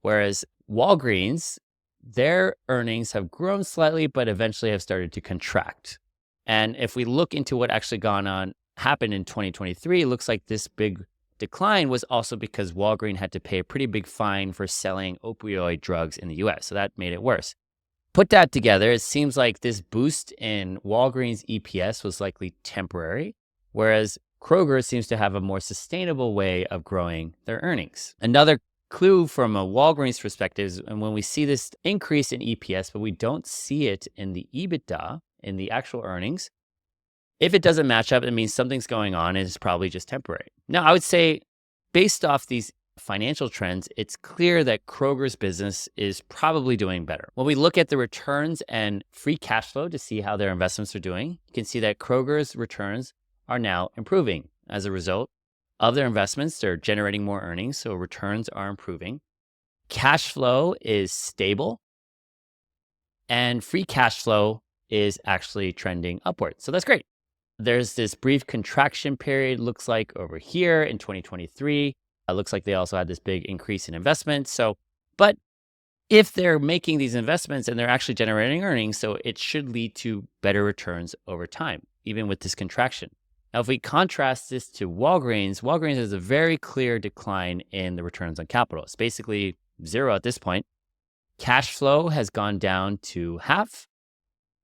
Speaker 1: whereas Walgreens, their earnings have grown slightly, but eventually have started to contract. And if we look into what actually happened in 2023, it looks like this big decline was also because Walgreens had to pay a pretty big fine for selling opioid drugs in the US. So that made it worse. Put that together, it seems like this boost in Walgreens EPS was likely temporary, whereas Kroger seems to have a more sustainable way of growing their earnings. Another clue from a Walgreens perspective is when we see this increase in EPS, but we don't see it in the EBITDA, in the actual earnings, if it doesn't match up, it means something's going on and it's probably just temporary. Now, I would say based off these financial trends, it's clear that Kroger's business is probably doing better. When we look at the returns and free cash flow to see how their investments are doing, you can see that Kroger's returns are now improving. As a result of their investments, they're generating more earnings, so returns are improving. Cash flow is stable, and free cash flow is actually trending upward. So that's great. There's this brief contraction period, looks like over here in 2023. It looks like they also had this big increase in investment. But if they're making these investments and they're actually generating earnings, so it should lead to better returns over time, even with this contraction. Now, if we contrast this to Walgreens has a very clear decline in the returns on capital. It's basically zero at this point. Cash flow has gone down to half.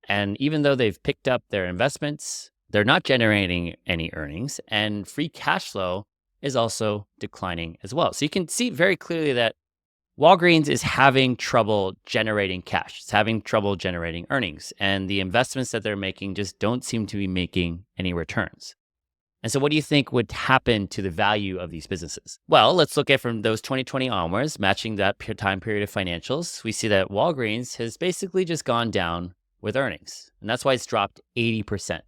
Speaker 1: And even though they've picked up their investments, they're not generating any earnings, and free cash flow is also declining as well. So you can see very clearly that Walgreens is having trouble generating cash. It's having trouble generating earnings, and the investments that they're making just don't seem to be making any returns. And so what do you think would happen to the value of these businesses? Well, let's look at from those 2020 onwards, matching that time period of financials. We see that Walgreens has basically just gone down with earnings, and that's why it's dropped 80%.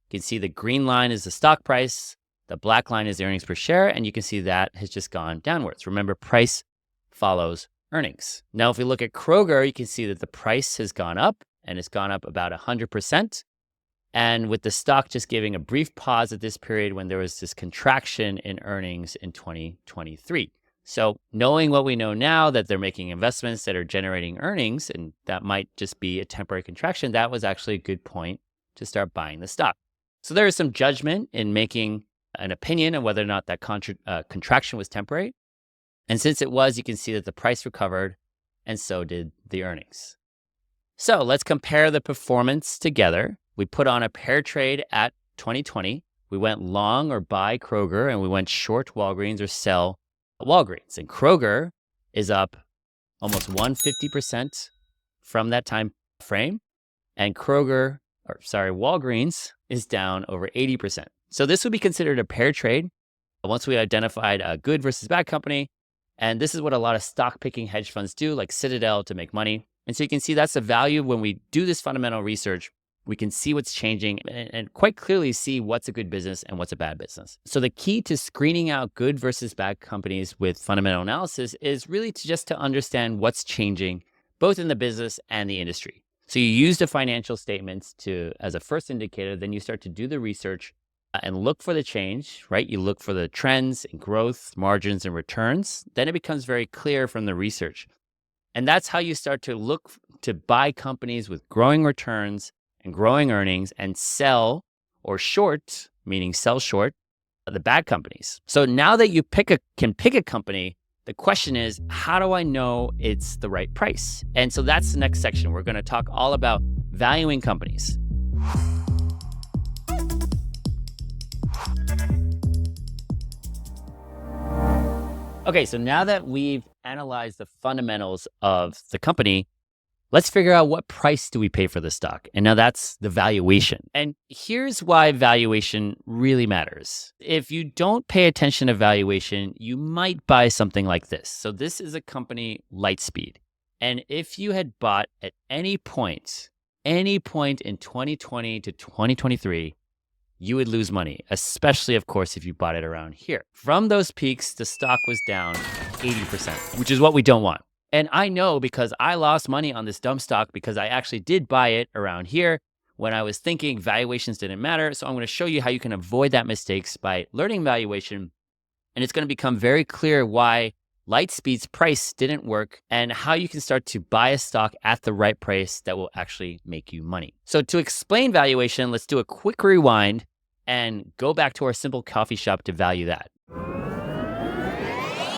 Speaker 1: You can see the green line is the stock price, the black line is the earnings per share, and you can see that has just gone downwards. Remember, price follows earnings. Now, if we look at Kroger, you can see that the price has gone up, and it's gone up about 100%. And with the stock just giving a brief pause at this period when there was this contraction in earnings in 2023. So knowing what we know now, that they're making investments that are generating earnings, and that might just be a temporary contraction, that was actually a good point to start buying the stock. So there is some judgment in making an opinion on whether or not that contraction was temporary. And since it was, you can see that the price recovered, and so did the earnings. So let's compare the performance together. We put on a pair trade at 2020. We went long or buy Kroger, and we went short Walgreens or sell Walgreens. And Kroger is up almost 150% from that time frame. And Walgreens is down over 80%. So this would be considered a pair trade once we identified a good versus bad company. And this is what a lot of stock picking hedge funds do, like Citadel, to make money. And so you can see that's the value when we do this fundamental research. We can see what's changing and quite clearly see what's a good business and what's a bad business. So the key to screening out good versus bad companies with fundamental analysis is really to understand what's changing both in the business and the industry. So you use the financial statements as a first indicator, then you start to do the research and look for the change, right? You look for the trends in growth, margins, and returns. Then it becomes very clear from the research. And that's how you start to look to buy companies with growing returns and growing earnings, and sell or short, meaning sell short, the bad companies. So now that you can pick a company, the question is, how do I know it's the right price? And so that's the next section. We're going to talk all about valuing companies. Okay, so now that we've analyzed the fundamentals of the company, let's figure out what price do we pay for the stock. And now that's the valuation. And here's why valuation really matters. If you don't pay attention to valuation, you might buy something like this. So this is a company, Lightspeed. And if you had bought at any point in 2020 to 2023, you would lose money, especially, of course, if you bought it around here. From those peaks, the stock was down 80%, which is what we don't want. And I know because I lost money on this dumb stock because I actually did buy it around here when I was thinking valuations didn't matter. So I'm going to show you how you can avoid that mistakes by learning valuation. And it's going to become very clear why Lightspeed's price didn't work and how you can start to buy a stock at the right price that will actually make you money. So to explain valuation, let's do a quick rewind and go back to our simple coffee shop to value that.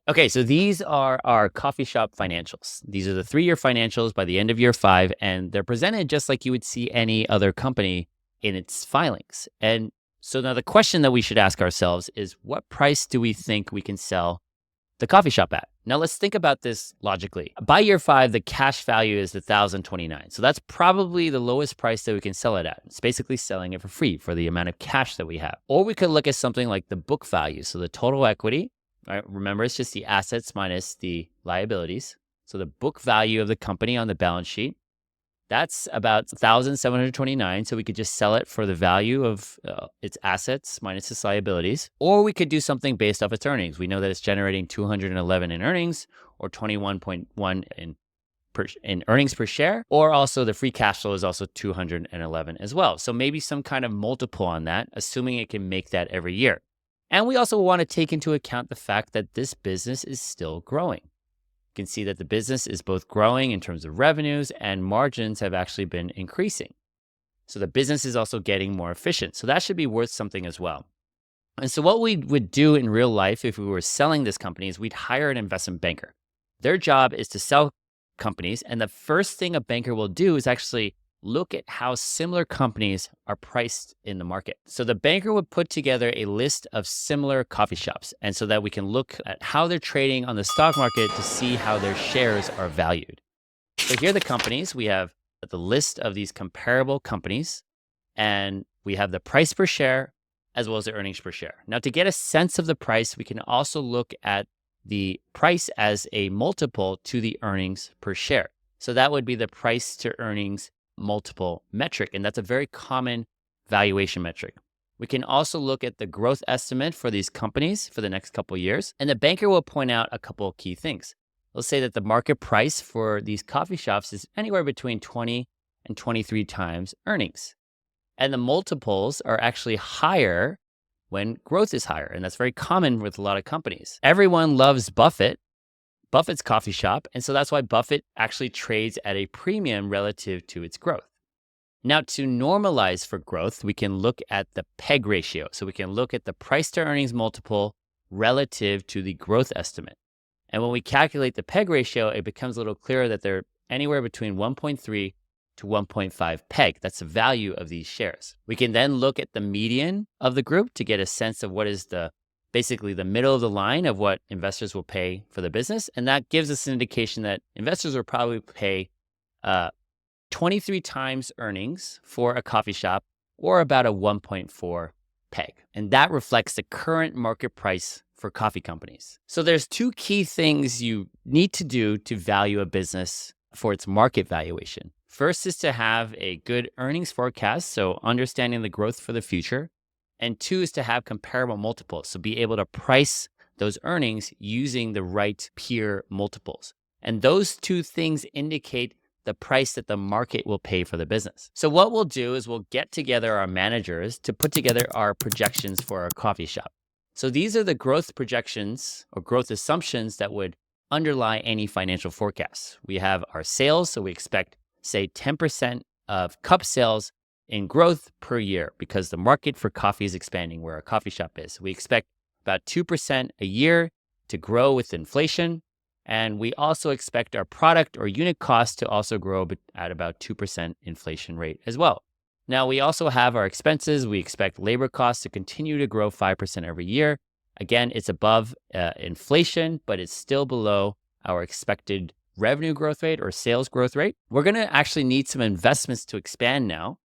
Speaker 1: Okay, so these are our coffee shop financials. These are the 3-year financials by the end of year 5, and they're presented just like you would see any other company in its filings. And so now the question that we should ask ourselves is, what price do we think we can sell the coffee shop at? Now let's think about this logically. By year 5, the cash value is $1,029. So that's probably the lowest price that we can sell it at. It's basically selling it for free for the amount of cash that we have. Or we could look at something like the book value. So the total equity Right? Remember, it's just the assets minus the liabilities. So the book value of the company on the balance sheet, that's about 1,729. So we could just sell it for the value of its assets minus its liabilities. Or we could do something based off its earnings. We know that it's generating 211 in earnings or 21.1 in earnings per share, or also the free cash flow is also 211 as well. So maybe some kind of multiple on that, assuming it can make that every year. And we also want to take into account the fact that this business is still growing. You can see that the business is both growing in terms of revenues and margins have actually been increasing. So the business is also getting more efficient. So that should be worth something as well. And so what we would do in real life if we were selling this company is we'd hire an investment banker. Their job is to sell companies. And the first thing a banker will do is actually look at how similar companies are priced in the market. So the banker would put together a list of similar coffee shops, and so that we can look at how they're trading on the stock market to see how their shares are valued. So here are the companies. We have the list of these comparable companies, and we have the price per share as well as the earnings per share. Now, to get a sense of the price, we can also look at the price as a multiple to the earnings per share. So that would be the price to earnings multiple metric. And that's a very common valuation metric. We can also look at the growth estimate for these companies for the next couple of years. And the banker will point out a couple of key things. Let's say that the market price for these coffee shops is anywhere between 20 and 23 times earnings. And the multiples are actually higher when growth is higher. And that's very common with a lot of companies. Everyone loves Buffett's coffee shop. And so that's why Buffett actually trades at a premium relative to its growth. Now, to normalize for growth, we can look at the PEG ratio. So we can look at the price to earnings multiple relative to the growth estimate. And when we calculate the PEG ratio, it becomes a little clearer that they're anywhere between 1.3 to 1.5 PEG. That's the value of these shares. We can then look at the median of the group to get a sense of what is basically the middle of the line of what investors will pay for the business. And that gives us an indication that investors will probably pay 23 times earnings for a coffee shop or about a 1.4 PEG. And that reflects the current market price for coffee companies. So there's two key things you need to do to value a business for its market valuation. First is to have a good earnings forecast, so understanding the growth for the future. And two is to have comparable multiples, so be able to price those earnings using the right peer multiples. And those two things indicate the price that the market will pay for the business. So what we'll do is we'll get together our managers to put together our projections for our coffee shop. So these are the growth projections or growth assumptions that would underlie any financial forecasts. We have our sales, so we expect, say, 10% of cup sales in growth per year because the market for coffee is expanding where our coffee shop is. We expect about 2% a year to grow with inflation. And we also expect our product or unit cost to also grow at about 2% inflation rate as well. Now, we also have our expenses. We expect labor costs to continue to grow 5% every year. Again, it's above inflation, but it's still below our expected revenue growth rate or sales growth rate. We're going to actually need some investments to expand now.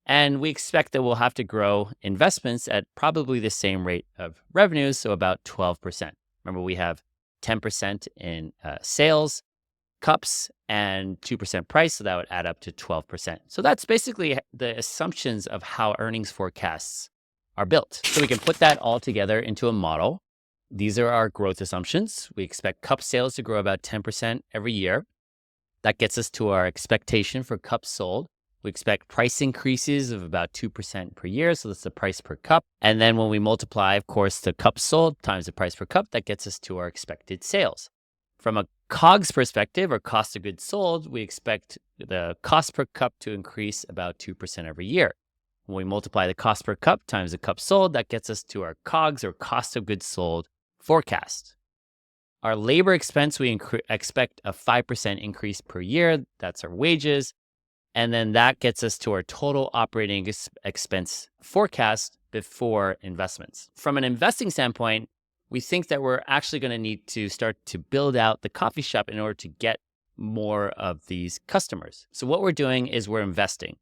Speaker 1: And we expect that we'll have to grow investments at probably the same rate of revenues, so about 12%. Remember, we have 10% in sales, cups, and 2% price, so that would add up to 12%. So that's basically the assumptions of how earnings forecasts are built. So we can put that all together into a model. These are our growth assumptions. We expect cup sales to grow about 10% every year. That gets us to our expectation for cups sold. We expect price increases of about 2% per year. So that's the price per cup. And then when we multiply, of course, the cups sold times the price per cup, that gets us to our expected sales. From a COGS perspective, or cost of goods sold, we expect the cost per cup to increase about 2% every year. When we multiply the cost per cup times the cup sold, that gets us to our COGS, or cost of goods sold, forecast. Our labor expense, we expect a 5% increase per year. That's our wages. And then that gets us to our total operating expense forecast before investments. From an investing standpoint, we think that we're actually going to need to start to build out the coffee shop in order to get more of these customers. So what we're doing is we're investing.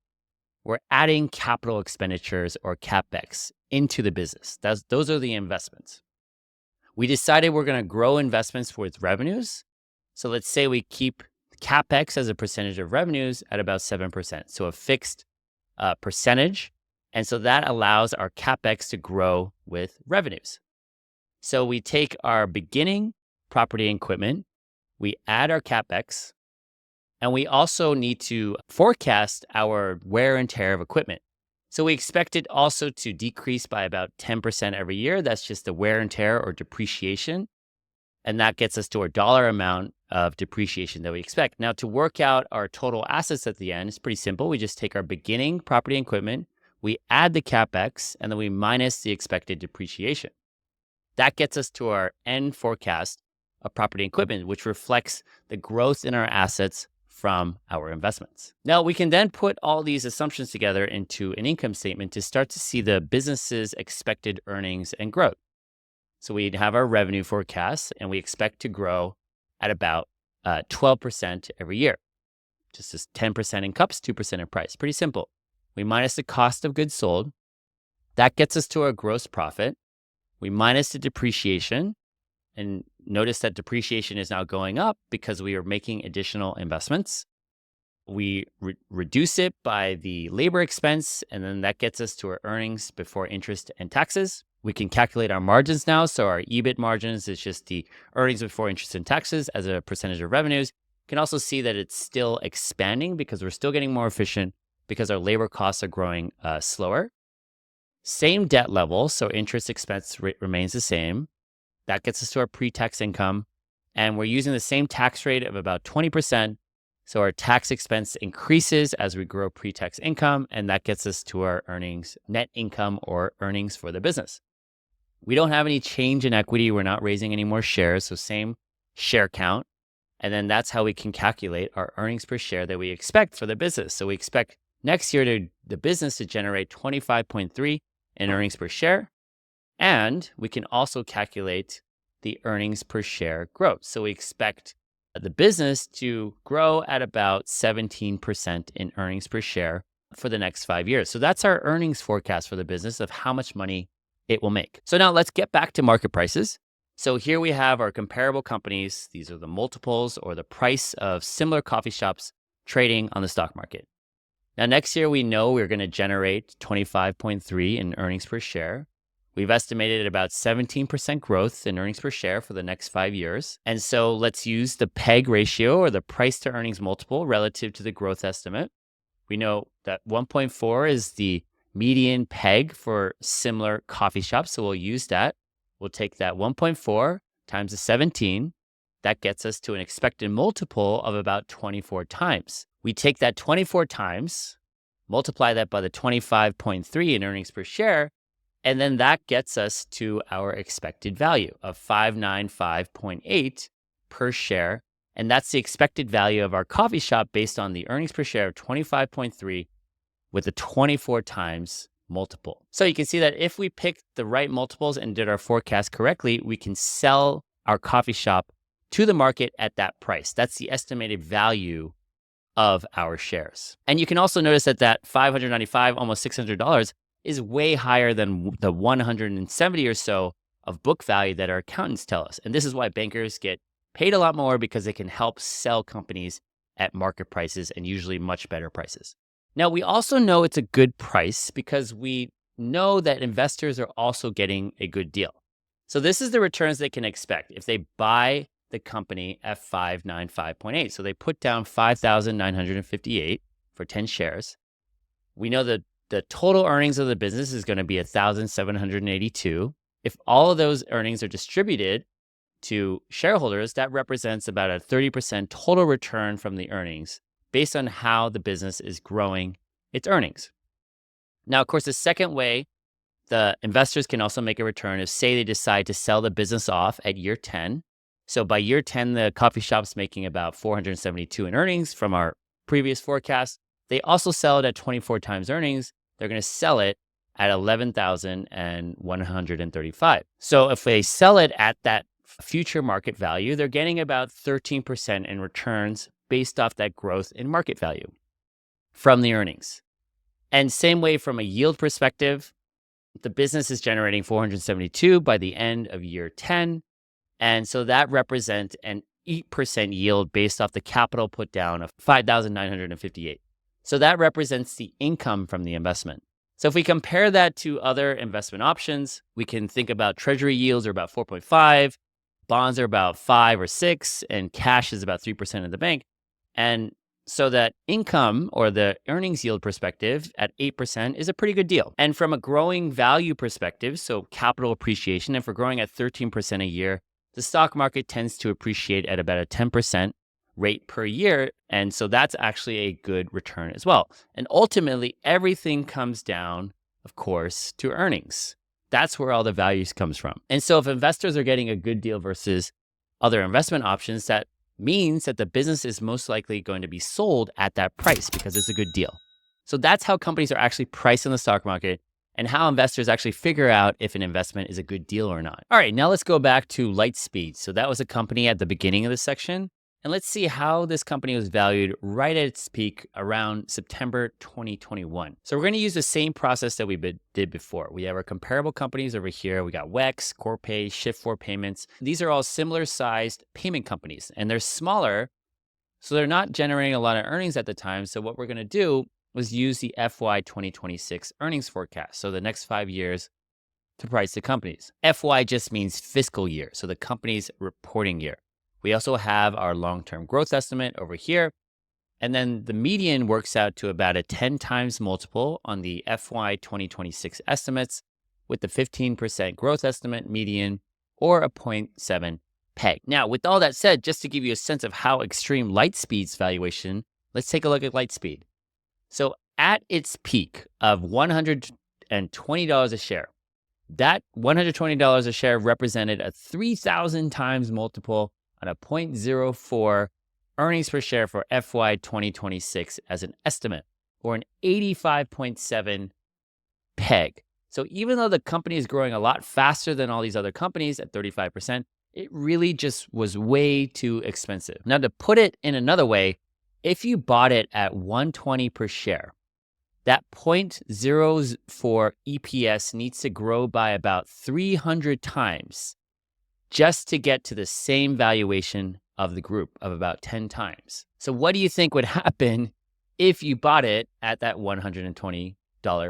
Speaker 1: We're adding capital expenditures or CapEx into the business. Those are the investments. We decided we're going to grow investments with revenues. So let's say we keep CapEx as a percentage of revenues at about 7%. So a fixed percentage. And so that allows our CapEx to grow with revenues. So we take our beginning property and equipment, we add our CapEx, and we also need to forecast our wear and tear of equipment. So we expect it also to decrease by about 10% every year. That's just the wear and tear or depreciation. And that gets us to our dollar amount of depreciation that we expect. Now, to work out our total assets at the end, it's pretty simple. We just take our beginning property and equipment, we add the CapEx, and then we minus the expected depreciation. That gets us to our end forecast of property and equipment, which reflects the growth in our assets from our investments. Now, we can then put all these assumptions together into an income statement to start to see the business's expected earnings and growth. So we'd have our revenue forecast, and we expect to grow at about 12% every year. Just as 10% in cups, 2% in price. Pretty simple. We minus the cost of goods sold. That gets us to our gross profit. We minus the depreciation. And notice that depreciation is now going up because we are making additional investments. We reduce it by the labor expense, and then that gets us to our earnings before interest and taxes. We can calculate our margins now. So our EBIT margins is just the earnings before interest and taxes as a percentage of revenues. You can also see that it's still expanding because we're still getting more efficient because our labor costs are growing slower. Same debt level, so interest expense remains the same. That gets us to our pre-tax income. And we're using the same tax rate of about 20%. So our tax expense increases as we grow pre-tax income, and that gets us to our earnings, net income or earnings for the business. We don't have any change in equity. We're not raising any more shares, so same share count. And then that's how we can calculate our earnings per share that we expect for the business. So we expect next year the business to generate 25.3 in earnings per share. And we can also calculate the earnings per share growth. So we expect the business to grow at about 17% in earnings per share for the next 5 years. So that's our earnings forecast for the business of how much money it will make. So now let's get back to market prices. So here we have our comparable companies. These are the multiples or the price of similar coffee shops trading on the stock market. Now, next year, we know we're going to generate 25.3 in earnings per share. We've estimated about 17% growth in earnings per share for the next 5 years. And so let's use the PEG ratio or the price to earnings multiple relative to the growth estimate. We know that 1.4 is the median PEG for similar coffee shops. So we'll use that. We'll take that 1.4 times the 17. That gets us to an expected multiple of about 24 times. We take that 24 times, multiply that by the 25.3 in earnings per share, and then that gets us to our expected value of 595.8 per share. And that's the expected value of our coffee shop based on the earnings per share of 25.3 with a 24 times multiple. So you can see that if we picked the right multiples and did our forecast correctly, we can sell our coffee shop to the market at that price. That's the estimated value of our shares. And you can also notice that $595, almost $600 is way higher than the 170 or so of book value that our accountants tell us. And this is why bankers get paid a lot more, because they can help sell companies at market prices and usually much better prices. Now, we also know it's a good price because we know that investors are also getting a good deal. So this is the returns they can expect if they buy the company at 595.8. So they put down 5,958 for 10 shares. We know that the total earnings of the business is going to be 1,782. If all of those earnings are distributed to shareholders, that represents about a 30% total return from the earnings based on how the business is growing its earnings. Now, of course, the second way the investors can also make a return is, say they decide to sell the business off at year 10. So by year 10, the coffee shop's making about 472 in earnings from our previous forecast. They also sell it at 24 times earnings. They're going to sell it at 11,135. So if they sell it at that future market value, they're getting about 13% in returns based off that growth in market value from the earnings. And same way from a yield perspective, The business is generating 472 by the end of year 10. And so that represents an 8% yield based off the capital put down of 5,958. So that represents the income from the investment. So if we compare that to other investment options, we can think about treasury yields are about 4.5, bonds are about 5 or 6, and cash is about 3% in the bank. And so that income or the earnings yield perspective at 8% is a pretty good deal. And from a growing value perspective, so capital appreciation, if we're growing at 13% a year, the stock market tends to appreciate at about a 10% rate per year. And so that's actually a good return as well. And ultimately, everything comes down, of course, to earnings. That's where all the values comes from. And so if investors are getting a good deal versus other investment options, that means that the business is most likely going to be sold at that price because it's a good deal. So that's how companies are actually priced in the stock market and how investors actually figure out if an investment is a good deal or not. All right, now let's go back to Lightspeed. So that was a company at the beginning of the section. And let's see how this company was valued right at its peak around September 2021. So we're going to use the same process that we did before. We have our comparable companies over here. We got WEX, Corpay, Shift4 Payments. These are all similar sized payment companies, and they're smaller, so they're not generating a lot of earnings at the time. So what we're going to do was use the FY 2026 earnings forecast. So the next 5 years to price the companies. FY just means fiscal year, so the company's reporting year. We also have our long-term growth estimate over here. And then the median works out to about a 10 times multiple on the FY 2026 estimates with the 15% growth estimate median or a 0.7 peg. Now, with all that said, just to give you a sense of how extreme Lightspeed's valuation, let's take a look at Lightspeed. So at its peak of $120 a share, that $120 a share represented a 3,000 times multiple on a 0.04 earnings per share for FY 2026 as an estimate, or an 85.7 peg. So even though the company is growing a lot faster than all these other companies at 35%, it really just was way too expensive. Now, to put it in another way, if you bought it at $120 per share, that 0.04 EPS needs to grow by about 300 times just to get to the same valuation of the group of about 10 times. So what do you think would happen if you bought it at that $120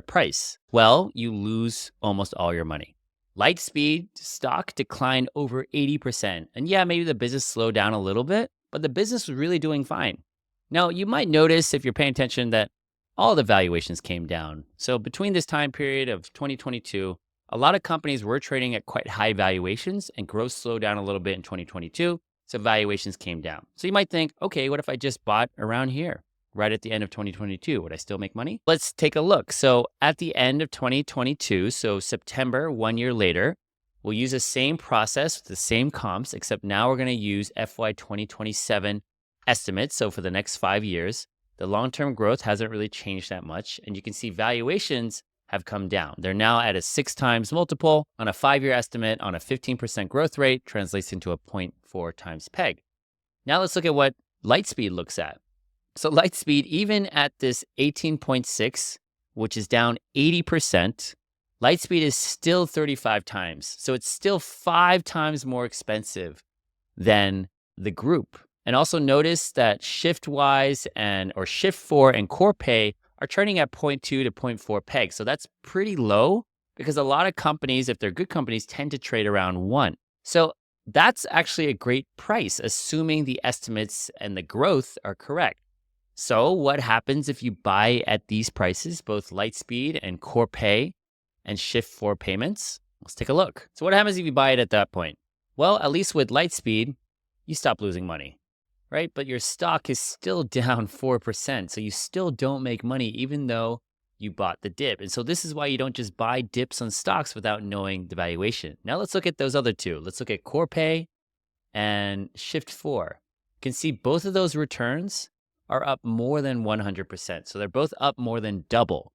Speaker 1: price? Well, you lose almost all your money. Lightspeed stock declined over 80%. And yeah, maybe the business slowed down a little bit, but the business was really doing fine. Now, you might notice if you're paying attention that all the valuations came down. So between this time period of 2022, a lot of companies were trading at quite high valuations and growth slowed down a little bit in 2022. So valuations came down. So you might think, okay, what if I just bought around here, right at the end of 2022? Would I still make money? Let's take a look. So at the end of 2022, so September, 1 year later, we'll use the same process, the same comps, except now we're going to use FY 2027 estimates. So for the next 5 years, the long-term growth hasn't really changed that much. And you can see valuations have come down. They're now at a 6 times multiple on a 5-year estimate on a 15% growth rate, translates into a 0.4 times peg. Now let's look at what Lightspeed looks at. So Lightspeed, even at this 18.6, which is down 80%, Lightspeed is still 35 times. So it's still 5 times more expensive than the group. And also notice that Shiftwise or Shift4 and Corpay are trading at 0.2 to 0.4 peg. So that's pretty low because a lot of companies, if they're good companies, tend to trade around 1. So that's actually a great price, assuming the estimates and the growth are correct. So what happens if you buy at these prices, both Lightspeed and Corpay and Shift4 Payments? Let's take a look. So what happens if you buy it at that point? Well, at least with Lightspeed, you stop losing money, right? But your stock is still down 4%. So you still don't make money even though you bought the dip. And so this is why you don't just buy dips on stocks without knowing the valuation. Now let's look at those other two. Let's look at Corpay and Shift4. You can see both of those returns are up more than 100%. So they're both up more than double.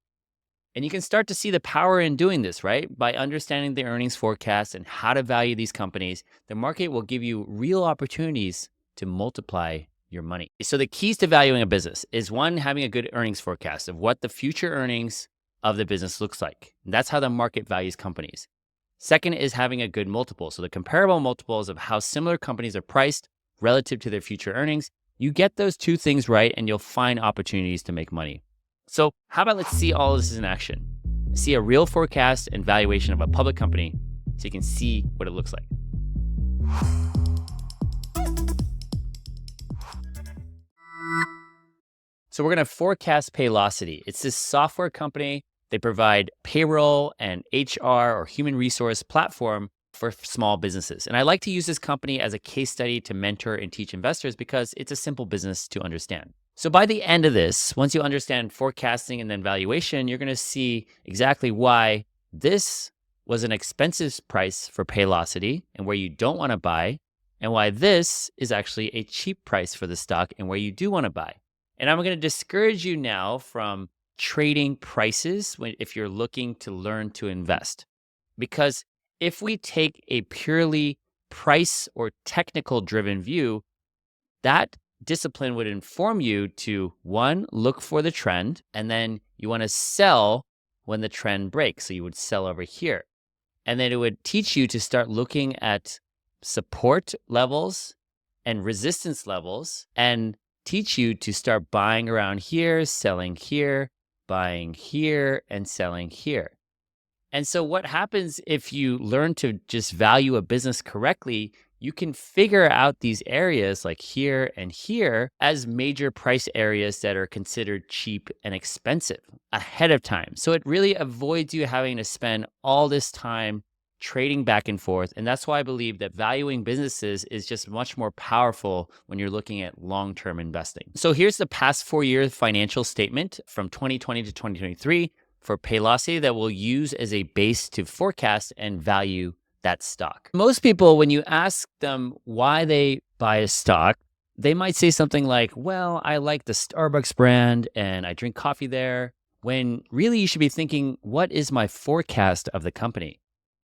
Speaker 1: And you can start to see the power in doing this, right? By understanding the earnings forecast and how to value these companies, the market will give you real opportunities to multiply your money. So the keys to valuing a business is 1, having a good earnings forecast of what the future earnings of the business looks like. And that's how the market values companies. Second is having a good multiple. So the comparable multiples of how similar companies are priced relative to their future earnings. You get those two things right, and you'll find opportunities to make money. So how about let's see all of this in action? See a real forecast and valuation of a public company so you can see what it looks like. So we're going to forecast Paylocity. It's this software company. They provide payroll and HR or human resource platform for small businesses. And I like to use this company as a case study to mentor and teach investors because it's a simple business to understand. So by the end of this, once you understand forecasting and then valuation, you're going to see exactly why this was an expensive price for Paylocity and where you don't want to buy, and why this is actually a cheap price for the stock and where you do want to buy. And I'm going to discourage you now from trading prices if you're looking to learn to invest. Because if we take a purely price or technical driven view, that discipline would inform you to, one, look for the trend, and then you want to sell when the trend breaks. So you would sell over here. And then it would teach you to start looking at support levels and resistance levels and teach you to start buying around here, selling here, buying here, and selling here. And so what happens if you learn to just value a business correctly, you can figure out these areas like here and here as major price areas that are considered cheap and expensive ahead of time. So it really avoids you having to spend all this time trading back and forth. And that's why I believe that valuing businesses is just much more powerful when you're looking at long-term investing. So here's the past 4 years financial statement from 2020 to 2023 for Paylocity that we'll use as a base to forecast and value that stock. Most people, when you ask them why they buy a stock, they might say something like, well, I like the Starbucks brand and I drink coffee there, when really you should be thinking, what is my forecast of the company?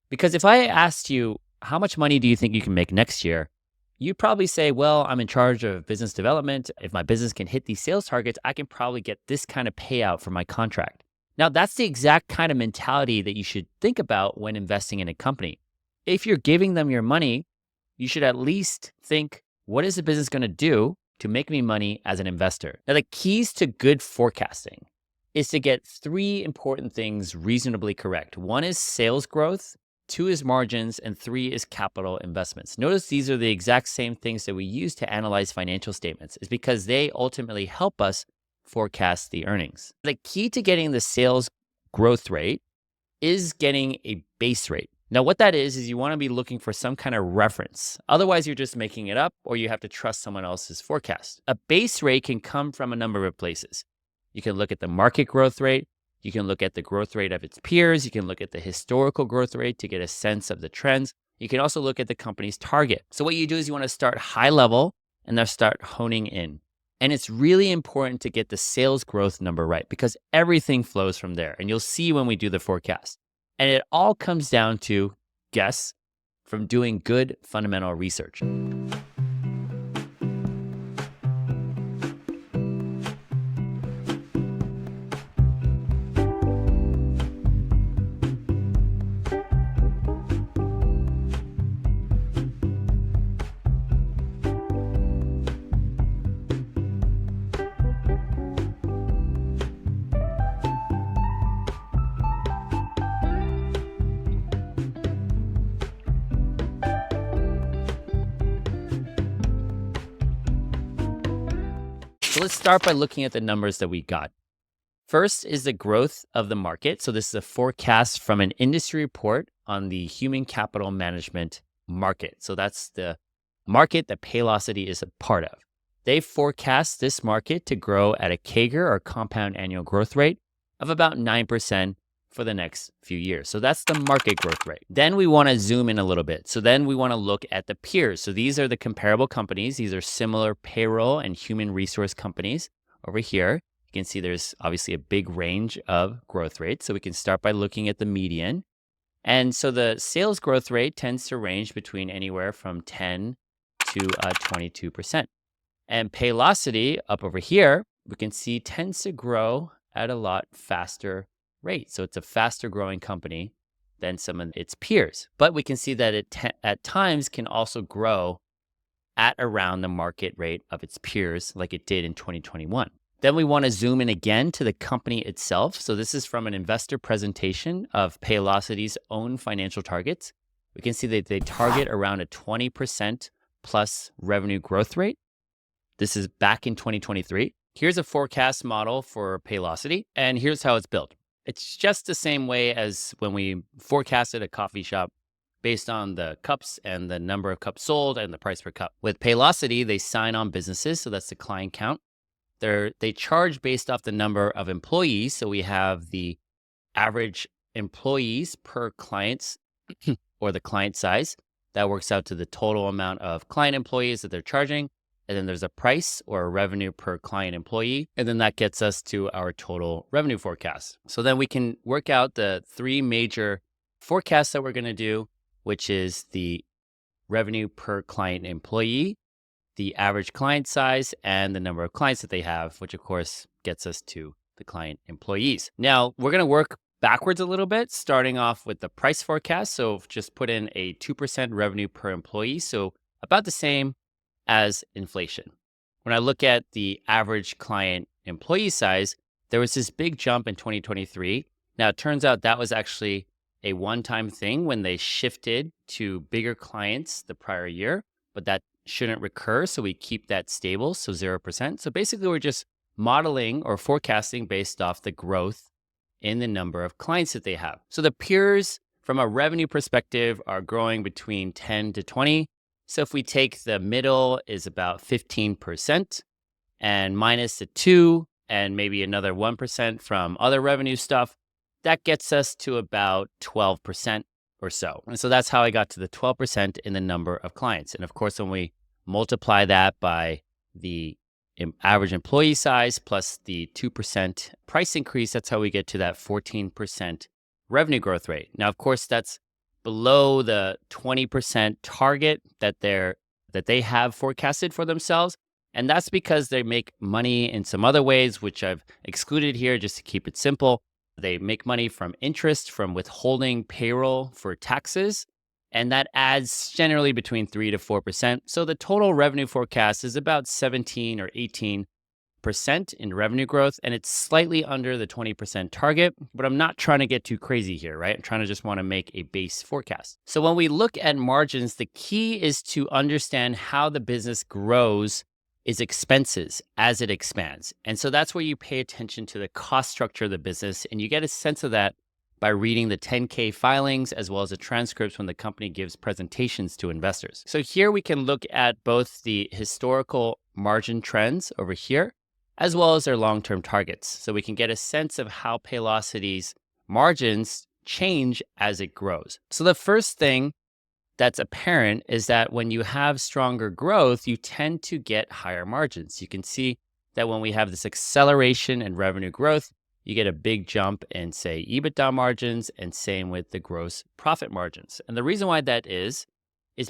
Speaker 1: Because if I asked you, how much money do you think you can make next year? You'd probably say, well, I'm in charge of business development. If my business can hit these sales targets, I can probably get this kind of payout for my contract. Now, that's the exact kind of mentality that you should think about when investing in a company. If you're giving them your money, you should at least think, what is the business going to do to make me money as an investor? Now, the keys to good forecasting is to get 3 important things reasonably correct. 1 is sales growth, 2 is margins, and 3 is capital investments. Notice these are the exact same things that we use to analyze financial statements. It's because they ultimately help us forecast the earnings. The key to getting the sales growth rate is getting a base rate. Now, what that is you want to be looking for some kind of reference. Otherwise, you're just making it up or you have to trust someone else's forecast. A base rate can come from a number of places. You can look at the market growth rate. You can look at the growth rate of its peers. You can look at the historical growth rate to get a sense of the trends. You can also look at the company's target. So what you do is you want to start high level and then start honing in. And it's really important to get the sales growth number right because everything flows from there. And you'll see when we do the forecast. And it all comes down to, guess, from doing good fundamental research. So let's start by looking at the numbers that we got. First is the growth of the market. So this is a forecast from an industry report on the human capital management market. So that's the market that Paylocity is a part of. They forecast this market to grow at a CAGR or compound annual growth rate of about 9% for the next few years. So that's the market growth rate. Then we want to zoom in a little bit. So then we want to look at the peers. So these are the comparable companies. These are similar payroll and human resource companies over here. You can see there's obviously a big range of growth rates. So we can start by looking at the median. And so the sales growth rate tends to range between anywhere from 10 to 22%. And Paylocity up over here, we can see tends to grow at a lot faster rate. So it's a faster growing company than some of its peers. But we can see that it at times can also grow at around the market rate of its peers, like it did in 2021. Then we want to zoom in again to the company itself. So this is from an investor presentation of Paylocity's own financial targets. We can see that they target around a 20% plus revenue growth rate. This is back in 2023. Here's a forecast model for Paylocity, and here's how it's built. It's just the same way as when we forecasted a coffee shop based on the cups and the number of cups sold and the price per cup. With Paylocity, they sign on businesses, so that's the client count. They charge based off the number of employees, so we have the average employees per client's or the client size. That works out to the total amount of client employees that they're charging. And then there's a price or a revenue per client employee. And then that gets us to our total revenue forecast. So then we can work out the three major forecasts that we're going to do, which is the revenue per client employee, the average client size, and the number of clients that they have, which of course gets us to the client employees. Now, we're going to work backwards a little bit, starting off with the price forecast. So just put in a 2% revenue per employee. So about the same as inflation. When I look at the average client employee size, there was this big jump in 2023. Now, it turns out that was actually a one-time thing when they shifted to bigger clients the prior year, but that shouldn't recur. So we keep that stable, so 0%. So basically, we're just modeling or forecasting based off the growth in the number of clients that they have. So the peers from a revenue perspective are growing between 10 to 20. So if we take the middle is about 15% and minus the 2 and maybe another 1% from other revenue stuff, that gets us to about 12% or so. And so that's how I got to the 12% in the number of clients. And of course, when we multiply that by the average employee size plus the 2% price increase, that's how we get to that 14% revenue growth rate. Now, of course, that's below the 20% target that they have forecasted for themselves. And that's because they make money in some other ways, which I've excluded here just to keep it simple. They make money from interest, from withholding payroll for taxes, and that adds generally between 3 to 4%. So the total revenue forecast is about 17 or 18% in revenue growth, and it's slightly under the 20% target, but I'm not trying to get too crazy here, right? I'm trying to just want to make a base forecast. So when we look at margins, the key is to understand how the business grows is expenses as it expands. And so that's where you pay attention to the cost structure of the business, and you get a sense of that by reading the 10K filings as well as the transcripts when the company gives presentations to investors. So here we can look at both the historical margin trends over here, as well as their long-term targets. So we can get a sense of how Paylocity's margins change as it grows. So the first thing that's apparent is that when you have stronger growth, you tend to get higher margins. You can see that when we have this acceleration in revenue growth, you get a big jump in, say, EBITDA margins, and same with the gross profit margins. And the reason why that is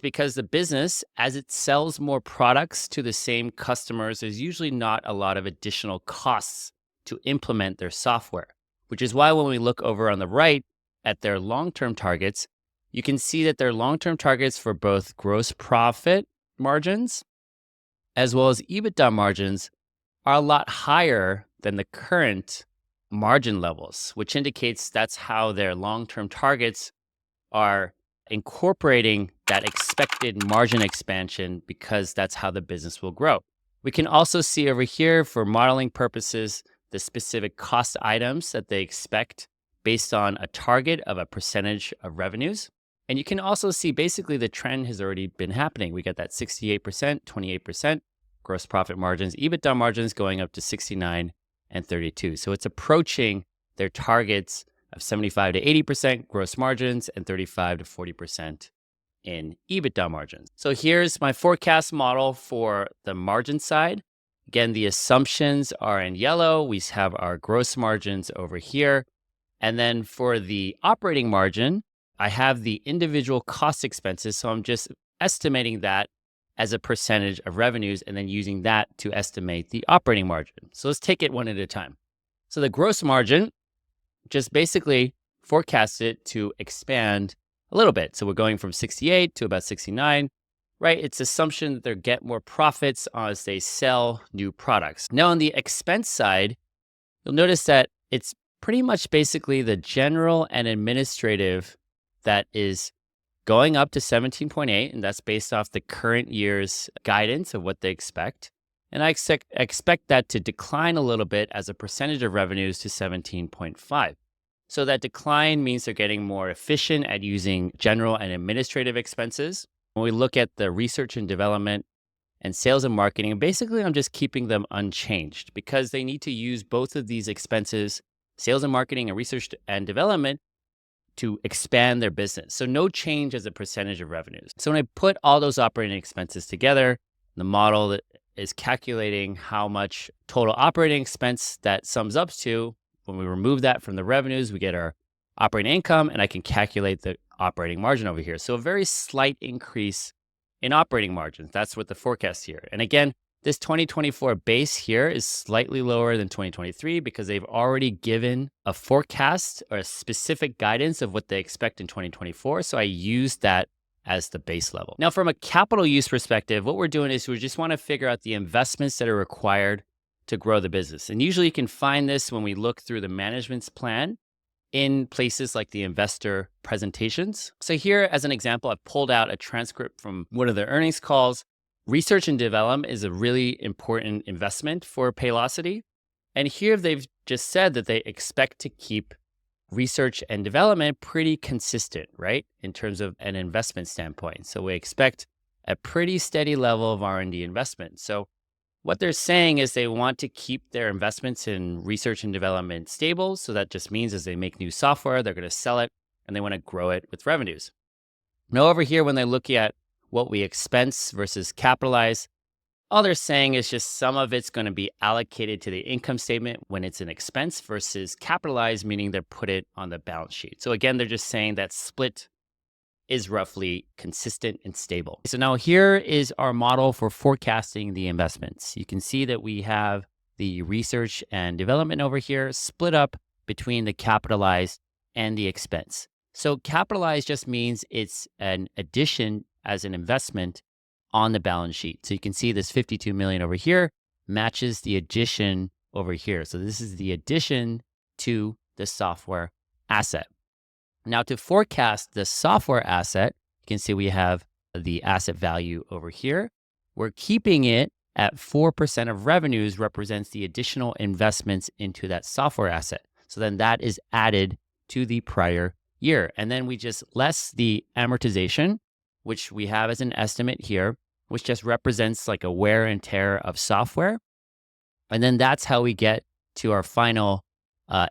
Speaker 1: because the business, as it sells more products to the same customers, there's usually not a lot of additional costs to implement their software, which is why when we look over on the right at their long-term targets, you can see that their long-term targets for both gross profit margins as well as EBITDA margins are a lot higher than the current margin levels, which indicates that's how their long-term targets are incorporating that expected margin expansion because that's how the business will grow. We can also see over here for modeling purposes the specific cost items that they expect based on a target of a percentage of revenues. And you can also see basically the trend has already been happening. We got that 68%, 28% gross profit margins, EBITDA margins going up to 69 and 32. So it's approaching their targets of 75 to 80% gross margins and 35 to 40% in EBITDA margins. So here's my forecast model for the margin side. Again, the assumptions are in yellow. We have our gross margins over here. And then for the operating margin, I have the individual cost expenses. So I'm just estimating that as a percentage of revenues and then using that to estimate the operating margin. So let's take it one at a time. So the gross margin, just basically forecast it to expand a little bit. So we're going from 68 to about 69, right? It's assumption that they'll get more profits as they sell new products. Now, on the expense side, you'll notice that it's pretty much basically the general and administrative that is going up to 17.8, and that's based off the current year's guidance of what they expect. And I expect that to decline a little bit as a percentage of revenues to 17.5. So that decline means they're getting more efficient at using general and administrative expenses. When we look at the research and development and sales and marketing, basically I'm just keeping them unchanged because they need to use both of these expenses, sales and marketing and research and development, to expand their business. So no change as a percentage of revenues. So when I put all those operating expenses together, the model that is calculating how much total operating expense that sums up to. When we remove that from the revenues, we get our operating income, and I can calculate the operating margin over here. So a very slight increase in operating margins. That's what the forecast here. And again, this 2024 base here is slightly lower than 2023 because they've already given a forecast or a specific guidance of what they expect in 2024. So I used that as the base level. Now, from a capital use perspective, what we're doing is we just want to figure out the investments that are required to grow the business. And usually you can find this when we look through the management's plan in places like the investor presentations. So here, as an example, I've pulled out a transcript from one of their earnings calls. Research and development is a really important investment for Paylocity. And here they've just said that they expect to keep research and development pretty consistent, right? In terms of an investment standpoint. So we expect a pretty steady level of R&D investment. So what they're saying is they want to keep their investments in research and development stable. So that just means as they make new software, they're going to sell it and they want to grow it with revenues. Now over here, when they look at what we expense versus capitalize, all they're saying is just some of it's going to be allocated to the income statement when it's an expense versus capitalized, meaning they put it on the balance sheet. So again, they're just saying that split is roughly consistent and stable. So now here is our model for forecasting the investments. You can see that we have the research and development over here split up between the capitalized and the expense. So capitalized just means it's an addition as an investment on the balance sheet. So you can see this 52 million over here matches the addition over here. So this is the addition to the software asset. Now to forecast the software asset, you can see we have the asset value over here. We're keeping it at 4% of revenues represents the additional investments into that software asset. So then that is added to the prior year. And then we just less the amortization, which we have as an estimate here, which just represents like a wear and tear of software. And then that's how we get to our final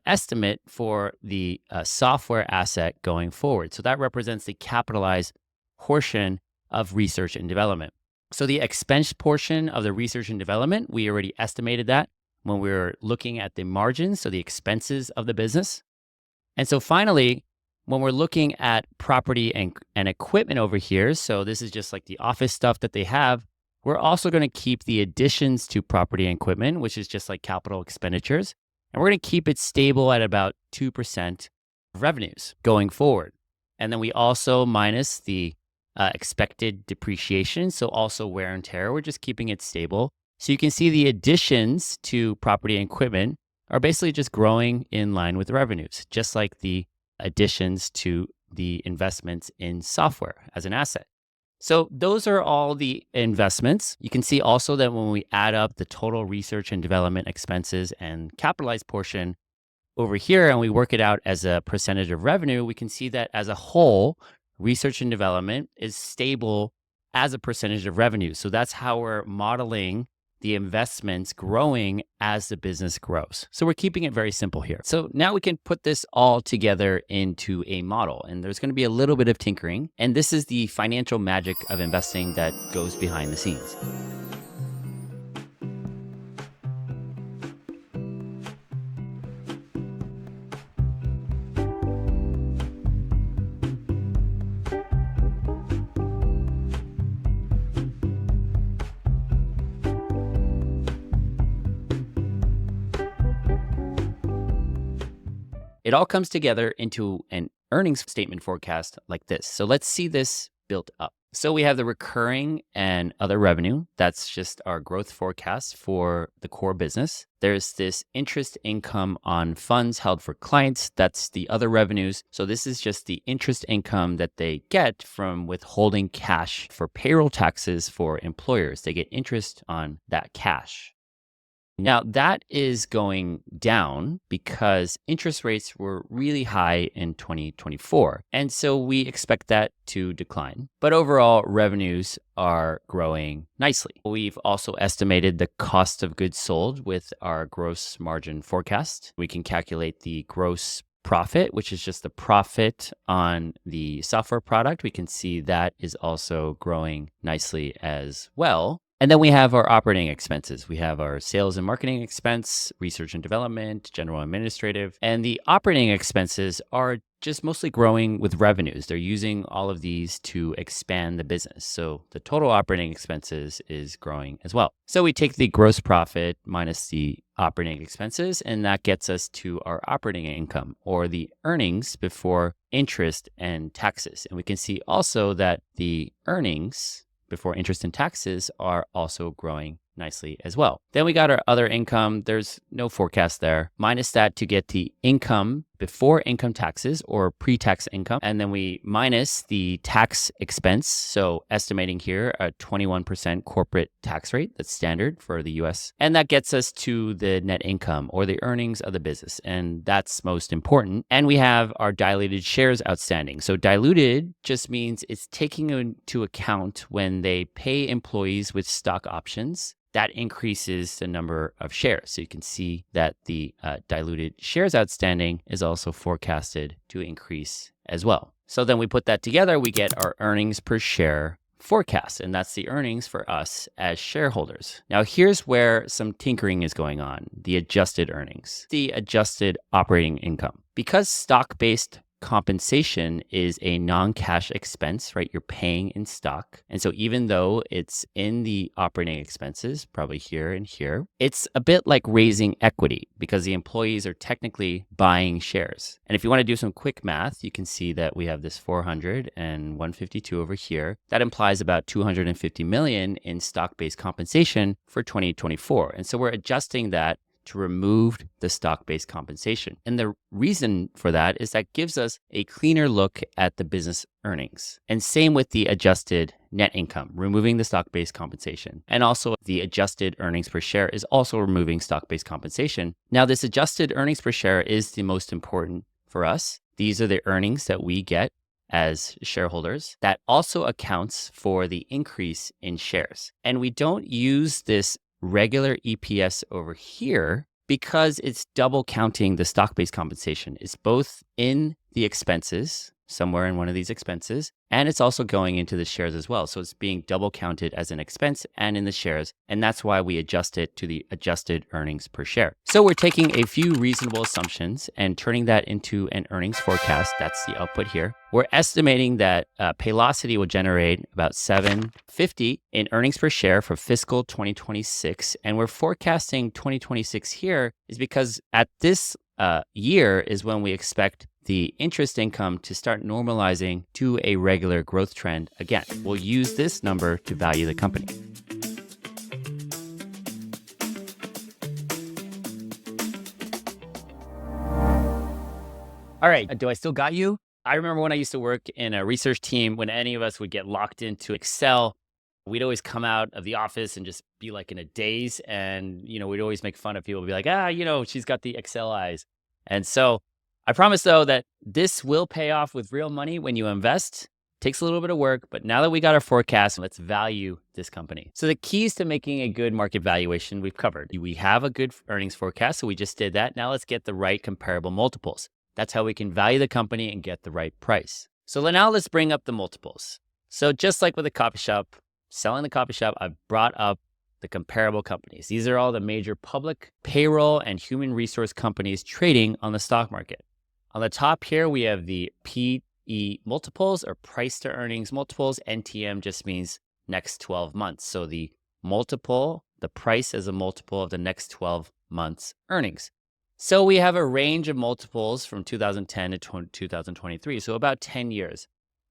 Speaker 1: estimate for the software asset going forward. So that represents the capitalized portion of research and development. So the expense portion of the research and development, we already estimated that when we were looking at the margins, so the expenses of the business. And so finally, when we're looking at property and equipment over here, so this is just like the office stuff that they have, we're also going to keep the additions to property and equipment, which is just like capital expenditures. And we're going to keep it stable at about 2% of revenues going forward. And then we also minus the expected depreciation, so also wear and tear. We're just keeping it stable. So you can see the additions to property and equipment are basically just growing in line with revenues, just like the additions to the investments in software as an asset. So those are all the investments. You can see also that when we add up the total research and development expenses and capitalized portion over here, and we work it out as a percentage of revenue, we can see that as a whole, research and development is stable as a percentage of revenue. So that's how we're modeling the investments growing as the business grows. So we're keeping it very simple here. So now we can put this all together into a model, and there's going to be a little bit of tinkering. And this is the financial magic of investing that goes behind the scenes. it all comes together into an earnings statement forecast like this. So let's see this built up. So we have the recurring and other revenue. That's just our growth forecast for the core business. There's this interest income on funds held for clients. That's the other revenues. So this is just the interest income that they get from withholding cash for payroll taxes for employers. They get interest on that cash. Now, that is going down because interest rates were really high in 2024. And so we expect that to decline. But overall, revenues are growing nicely. We've also estimated the cost of goods sold with our gross margin forecast. We can calculate the gross profit, which is just the profit on the software product. We can see that is also growing nicely as well. And then we have our operating expenses. We have our sales and marketing expense, research and development, general administrative, and the operating expenses are just mostly growing with revenues. They're using all of these to expand the business. So the total operating expenses is growing as well. So we take the gross profit minus the operating expenses, and that gets us to our operating income, or the earnings before interest and taxes. And we can see also that the earnings before interest and taxes are also growing nicely as well. Then we got our other income. There's no forecast there. Minus that to get the income before income taxes, or pre-tax income. And then we minus the tax expense. So estimating here a 21% corporate tax rate. That's standard for the US. And that gets us to the net income, or the earnings of the business. And that's most important. And we have our diluted shares outstanding. So diluted just means it's taking into account when they pay employees with stock options. That increases the number of shares. So you can see that the diluted shares outstanding is also forecasted to increase as well. So then we put that together, we get our earnings per share forecast, and that's the earnings for us as shareholders. Now here's where some tinkering is going on, the adjusted earnings, the adjusted operating income. Because stock-based compensation is a non-cash expense, right? You're paying in stock. And so even though it's in the operating expenses, probably here and here, it's a bit like raising equity because the employees are technically buying shares. And if you want to do some quick math, you can see that we have this 400 and 152 over here. That implies about 250 million in stock-based compensation for 2024. And so we're adjusting that to remove the stock-based compensation. And the reason for that is that gives us a cleaner look at the business earnings. And same with the adjusted net income, removing the stock-based compensation. And also the adjusted earnings per share is also removing stock-based compensation. Now this adjusted earnings per share is the most important for us. These are the earnings that we get as shareholders. That also accounts for the increase in shares. And we don't use this regular EPS over here because it's double counting the stock-based compensation. It's both in the expenses, somewhere in one of these expenses, and it's also going into the shares as well. So it's being double counted as an expense and in the shares. And that's why we adjust it to the adjusted earnings per share. So we're taking a few reasonable assumptions and turning that into an earnings forecast. That's the output here. We're estimating that Paylocity will generate about $7.50 in earnings per share for fiscal 2026. And we're forecasting 2026 here is because at this year is when we expect the interest income to start normalizing to a regular growth trend again. We'll use this number to value the company. All right, do I still got you? I remember when I used to work in a research team, when any of us would get locked into Excel, we'd always come out of the office and just be like in a daze. And, we'd always make fun of people, be like, she's got the Excel eyes. And so I promise, though, that this will pay off with real money when you invest. It takes a little bit of work, but now that we got our forecast, let's value this company. So the keys to making a good market valuation we've covered. We have a good earnings forecast, so we just did that. Now let's get the right comparable multiples. That's how we can value the company and get the right price. So now let's bring up the multiples. So just like with a coffee shop, selling the coffee shop, I've brought up the comparable companies. These are all the major public payroll and human resource companies trading on the stock market. On the top here, we have the PE multiples, or price to earnings multiples. NTM just means next 12 months. So the multiple, the price as a multiple of the next 12 months earnings. So we have a range of multiples from 2010 to 2023, so about 10 years.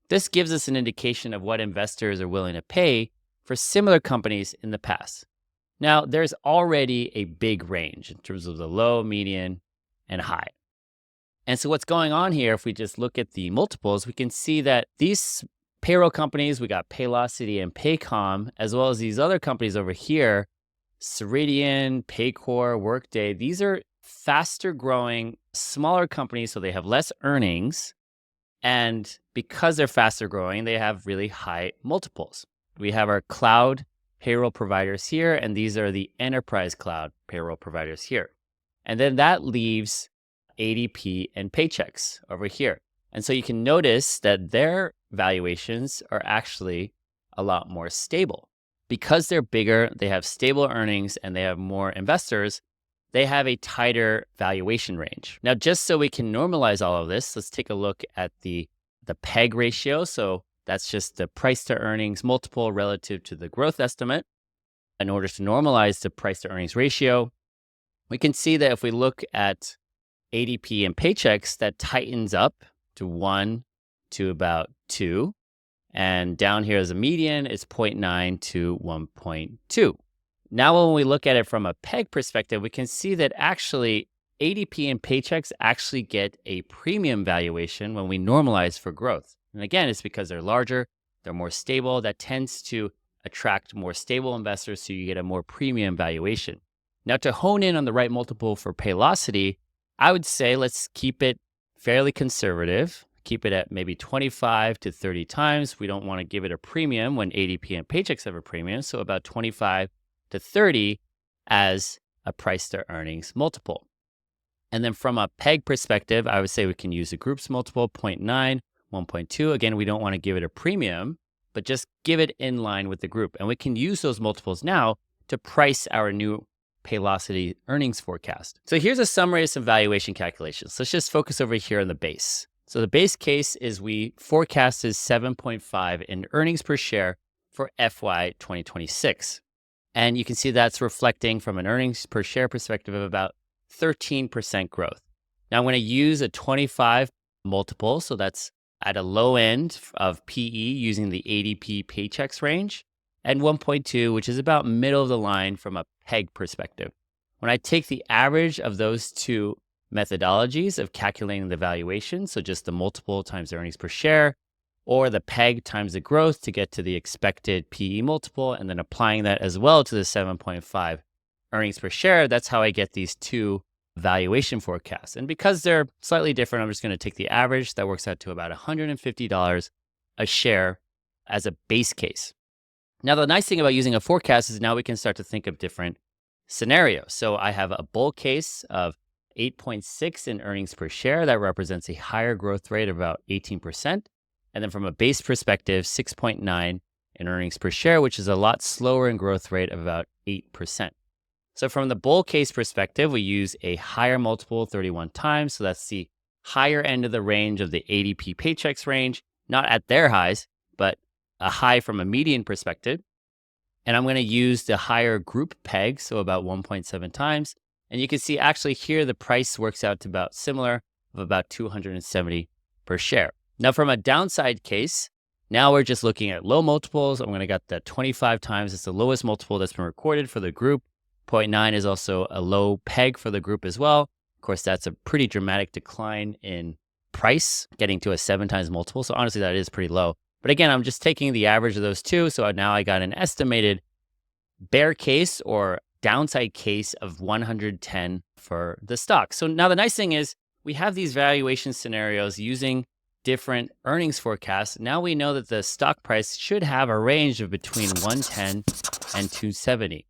Speaker 1: This gives us an indication of what investors are willing to pay for similar companies in the past. Now, there's already a big range in terms of the low, median, and high. And so what's going on here, if we just look at the multiples, we can see that these payroll companies, we got Paylocity and Paycom, as well as these other companies over here, Ceridian, Paycor, Workday. These are faster growing, smaller companies, so they have less earnings. And because they're faster growing, they have really high multiples. We have our cloud payroll providers here, and these are the enterprise cloud payroll providers here. And then that leaves ADP and Paychex over here. And so you can notice that their valuations are actually a lot more stable. Because they're bigger, they have stable earnings, and they have more investors, they have a tighter valuation range. Now, just so we can normalize all of this, let's take a look at the PEG ratio. So that's just the price to earnings multiple relative to the growth estimate. In order to normalize the price to earnings ratio, we can see that if we look at ADP and Paychex, that tightens up to 1 to about 2. And down here as a median, it's 0.9 to 1.2. Now, when we look at it from a PEG perspective, we can see that actually ADP and Paychex actually get a premium valuation when we normalize for growth. And again, it's because they're larger, they're more stable. That tends to attract more stable investors, so you get a more premium valuation. Now, to hone in on the right multiple for Paylocity, I would say let's keep it fairly conservative. Keep it at maybe 25 to 30 times. We don't want to give it a premium when ADP and Paychex have a premium, so about 25 to 30 as a price to earnings multiple. And then from a PEG perspective, I would say we can use a group's multiple, 0.9, 1.2. Again, we don't want to give it a premium, but just give it in line with the group. And we can use those multiples now to price our new Paylocity earnings forecast. So here's a summary of some valuation calculations. Let's just focus over here on the base. So the base case is we forecasted 7.5 in earnings per share for FY 2026. And you can see that's reflecting from an earnings per share perspective of about 13% growth. Now I'm going to use a 25 multiple. So that's at a low end of PE using the ADP Paychex range, and 1.2, which is about middle of the line from a PEG perspective. When I take the average of those two methodologies of calculating the valuation, so just the multiple times the earnings per share, or the PEG times the growth to get to the expected PE multiple, and then applying that as well to the 7.5 earnings per share, that's how I get these two valuation forecasts. And because they're slightly different, I'm just going to take the average. That works out to about $150 a share as a base case. Now, the nice thing about using a forecast is now we can start to think of different scenarios. So I have a bull case of 8.6 in earnings per share. That represents a higher growth rate of about 18%. And then from a base perspective, 6.9 in earnings per share, which is a lot slower in growth rate of about 8%. So from the bull case perspective, we use a higher multiple, 31 times. So that's the higher end of the range of the ADP Paychex range, not at their highs, but a high from a median perspective. And I'm going to use the higher group PEG, so about 1.7 times. And you can see actually here, the price works out to about similar of about 270 per share. Now from a downside case, now we're just looking at low multiples. I'm going to get that 25 times. It's the lowest multiple that's been recorded for the group. 0.9 is also a low PEG for the group as well. Of course, that's a pretty dramatic decline in price, getting to a 7 times multiple. So honestly, that is pretty low. But again, I'm just taking the average of those two. So now I got an estimated bear case or downside case of 110 for the stock. So now the nice thing is we have these valuation scenarios using different earnings forecasts. Now we know that the stock price should have a range of between 110 and 270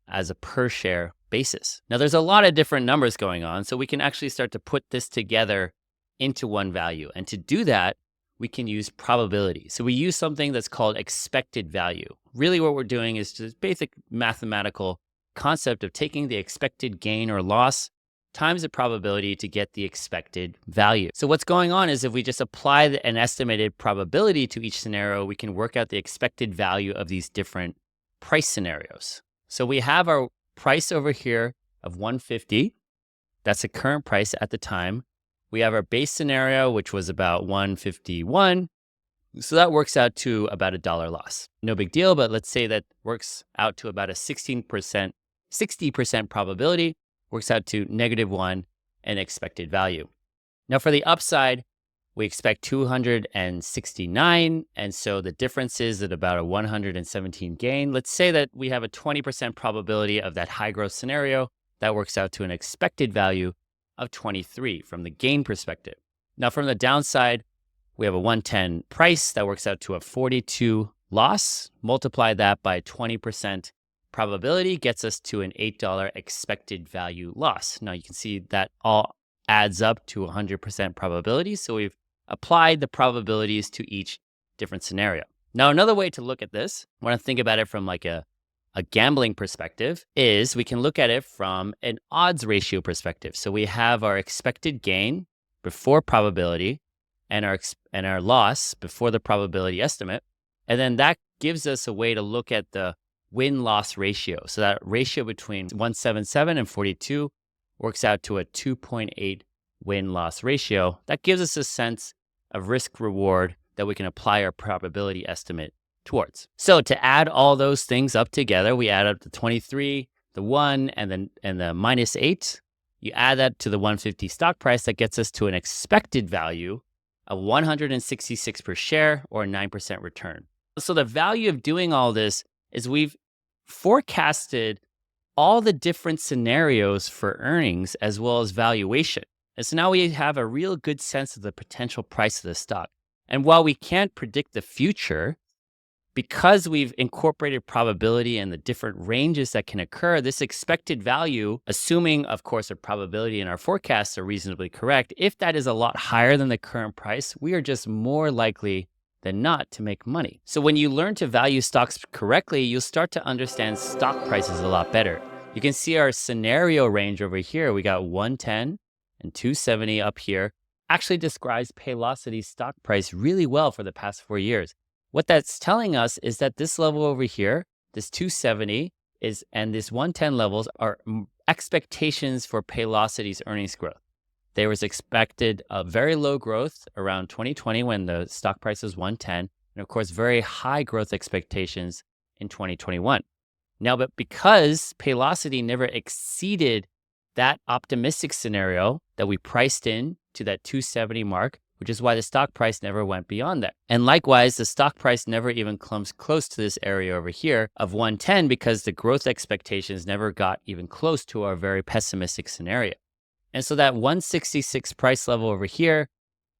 Speaker 1: as a per share basis. Now there's a lot of different numbers going on, so we can actually start to put this together into one value. And to do that, we can use probability. So we use something that's called expected value. Really what we're doing is just basic mathematical concept of taking the expected gain or loss times the probability to get the expected value. So what's going on is if we just apply an estimated probability to each scenario, we can work out the expected value of these different price scenarios. So we have our price over here of 150. That's the current price at the time. We have our base scenario, which was about 151. So that works out to about $1 loss. No big deal, but let's say that works out to about a 60% probability, works out to -1 and expected value. Now for the upside, we expect 269. And so the difference is at about a 117 gain. Let's say that we have a 20% probability of that high growth scenario. That works out to an expected value of 23 from the gain perspective. Now from the downside, we have a 110 price that works out to a 42 loss. Multiply that by 20% probability gets us to an $8 expected value loss. Now you can see that all adds up to 100% probability. So we've applied the probabilities to each different scenario. Now, another way to look at this, I want to think about it from like a gambling perspective, is we can look at it from an odds ratio perspective. So we have our expected gain before probability and our loss before the probability estimate. And then that gives us a way to look at the win-loss ratio. So that ratio between 177 and 42 works out to a 2.8 win-loss ratio. That gives us a sense of risk-reward that we can apply our probability estimate towards. So to add all those things up together, we add up the 23, the 1, and the -8. You add that to the 150 stock price, that gets us to an expected value of 166 per share or a 9% return. So the value of doing all this is we've forecasted all the different scenarios for earnings as well as valuation. And so now we have a real good sense of the potential price of the stock. And while we can't predict the future, because we've incorporated probability and the different ranges that can occur, this expected value, assuming, of course, a probability in our forecasts are reasonably correct, if that is a lot higher than the current price, we are just more likely than not to make money. So when you learn to value stocks correctly, you'll start to understand stock prices a lot better. You can see our scenario range over here. We got 110 and 270 up here. Actually describes Paylocity's stock price really well for the past 4 years. What that's telling us is that this level over here, this 270 and this 110 levels are expectations for Paylocity's earnings growth. There was expected a very low growth around 2020 when the stock price was 110, and of course, very high growth expectations in 2021. Now, but because Paylocity never exceeded that optimistic scenario that we priced in to that 270 mark, which is why the stock price never went beyond that. And likewise, the stock price never even comes close to this area over here of 110 because the growth expectations never got even close to our very pessimistic scenario. And so that 166 price level over here,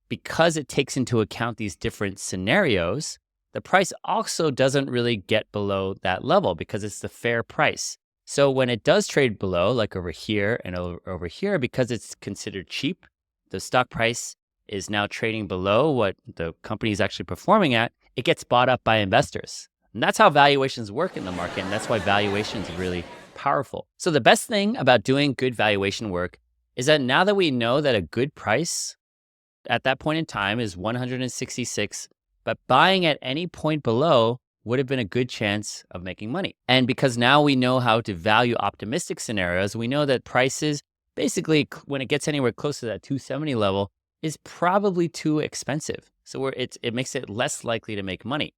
Speaker 1: because it takes into account these different scenarios, the price also doesn't really get below that level because it's the fair price. So when it does trade below, like over here and over here, because it's considered cheap, the stock price is now trading below what the company is actually performing at, it gets bought up by investors. And that's how valuations work in the market. And that's why valuation is really powerful. So the best thing about doing good valuation work is that now that we know that a good price at that point in time is 166, but buying at any point below would have been a good chance of making money. And because now we know how to value optimistic scenarios, we know that prices basically, when it gets anywhere close to that 270 level, is probably too expensive. So it makes it less likely to make money.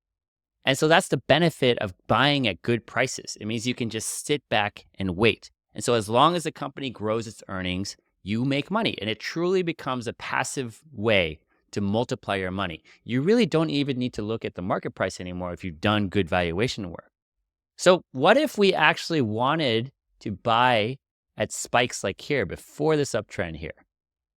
Speaker 1: And so that's the benefit of buying at good prices. It means you can just sit back and wait. And so as long as the company grows its earnings, you make money. And it truly becomes a passive way to multiply your money. You really don't even need to look at the market price anymore if you've done good valuation work. So what if we actually wanted to buy at spikes like here before this uptrend here?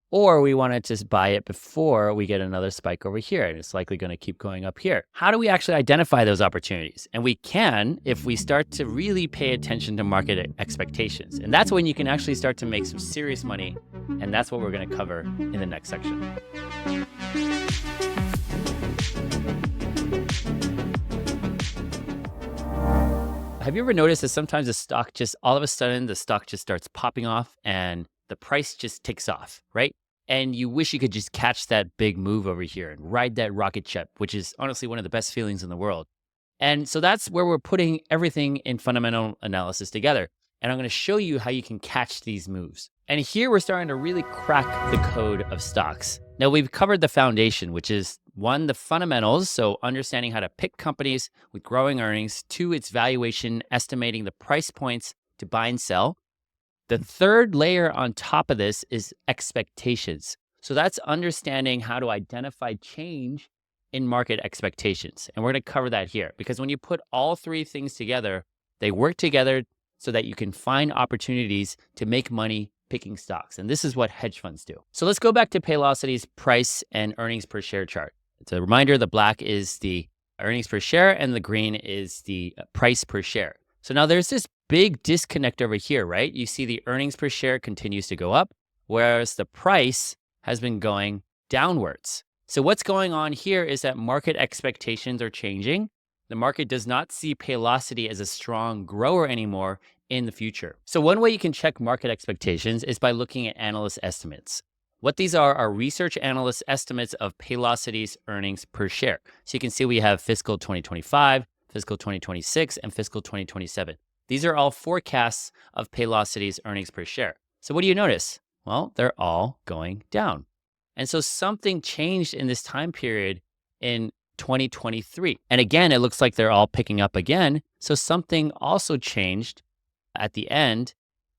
Speaker 1: Or we wanted to buy it before we get another spike over here, and it's likely going to keep going up here. How do we actually identify those opportunities? And we can if we start to really pay attention to market expectations. And that's when you can actually start to make some serious money. And that's what we're going to cover in the next section. Have you ever noticed that sometimes the stock just, all of a sudden, the stock just starts popping off and the price just takes off, right? And you wish you could just catch that big move over here and ride that rocket ship, which is honestly one of the best feelings in the world. And so that's where we're putting everything in fundamental analysis together. And I'm going to show you how you can catch these moves. And here we're starting to really crack the code of stocks. Now, we've covered the foundation, which is one, the fundamentals. So understanding how to pick companies with growing earnings. Two, its valuation, estimating the price points to buy and sell. The third layer on top of this is expectations. So that's understanding how to identify change in market expectations. And we're going to cover that here because when you put all three things together, they work together so that you can find opportunities to make money picking stocks. And this is what hedge funds do. So let's go back to Paylocity's price and earnings per share chart. It's a reminder, the black is the earnings per share and the green is the price per share. So now there's this big disconnect over here, right? You see the earnings per share continues to go up, whereas the price has been going downwards. So what's going on here is that market expectations are changing. The market does not see Paylocity as a strong grower anymore in the future. So one way you can check market expectations is by looking at analyst estimates. What these are research analyst estimates of Paylocity's earnings per share. So you can see we have fiscal 2025, fiscal 2026, and fiscal 2027. These are all forecasts of Paylocity's earnings per share. So what do you notice? Well, they're all going down. And so something changed in this time period in 2023. And again, it looks like they're all picking up again. So something also changed at the end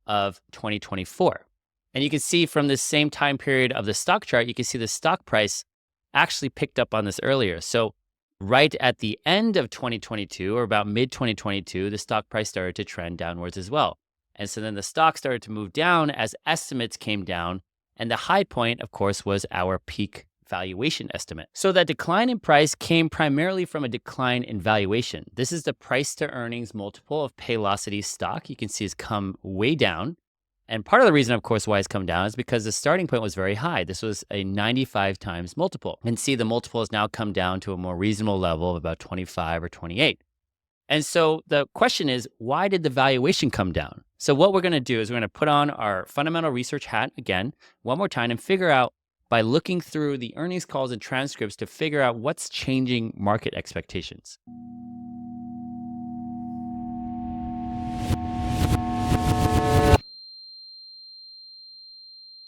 Speaker 1: of 2024. And you can see from this same time period of the stock chart, you can see the stock price actually picked up on this earlier. So right at the end of 2022 or about mid-2022, the stock price started to trend downwards as well. And so then the stock started to move down as estimates came down. And the high point, of course, was our peak valuation estimate. So that decline in price came primarily from a decline in valuation. This is the price to earnings multiple of Paylocity's stock. You can see it's come way down. And part of the reason, of course, why it's come down is because the starting point was very high. This was a 95 times multiple. And see, the multiple has now come down to a more reasonable level of about 25 or 28. And so the question is, why did the valuation come down? So what we're going to do is we're going to put on our fundamental research hat again, one more time, and figure out by looking through the earnings calls and transcripts to figure out what's changing market expectations.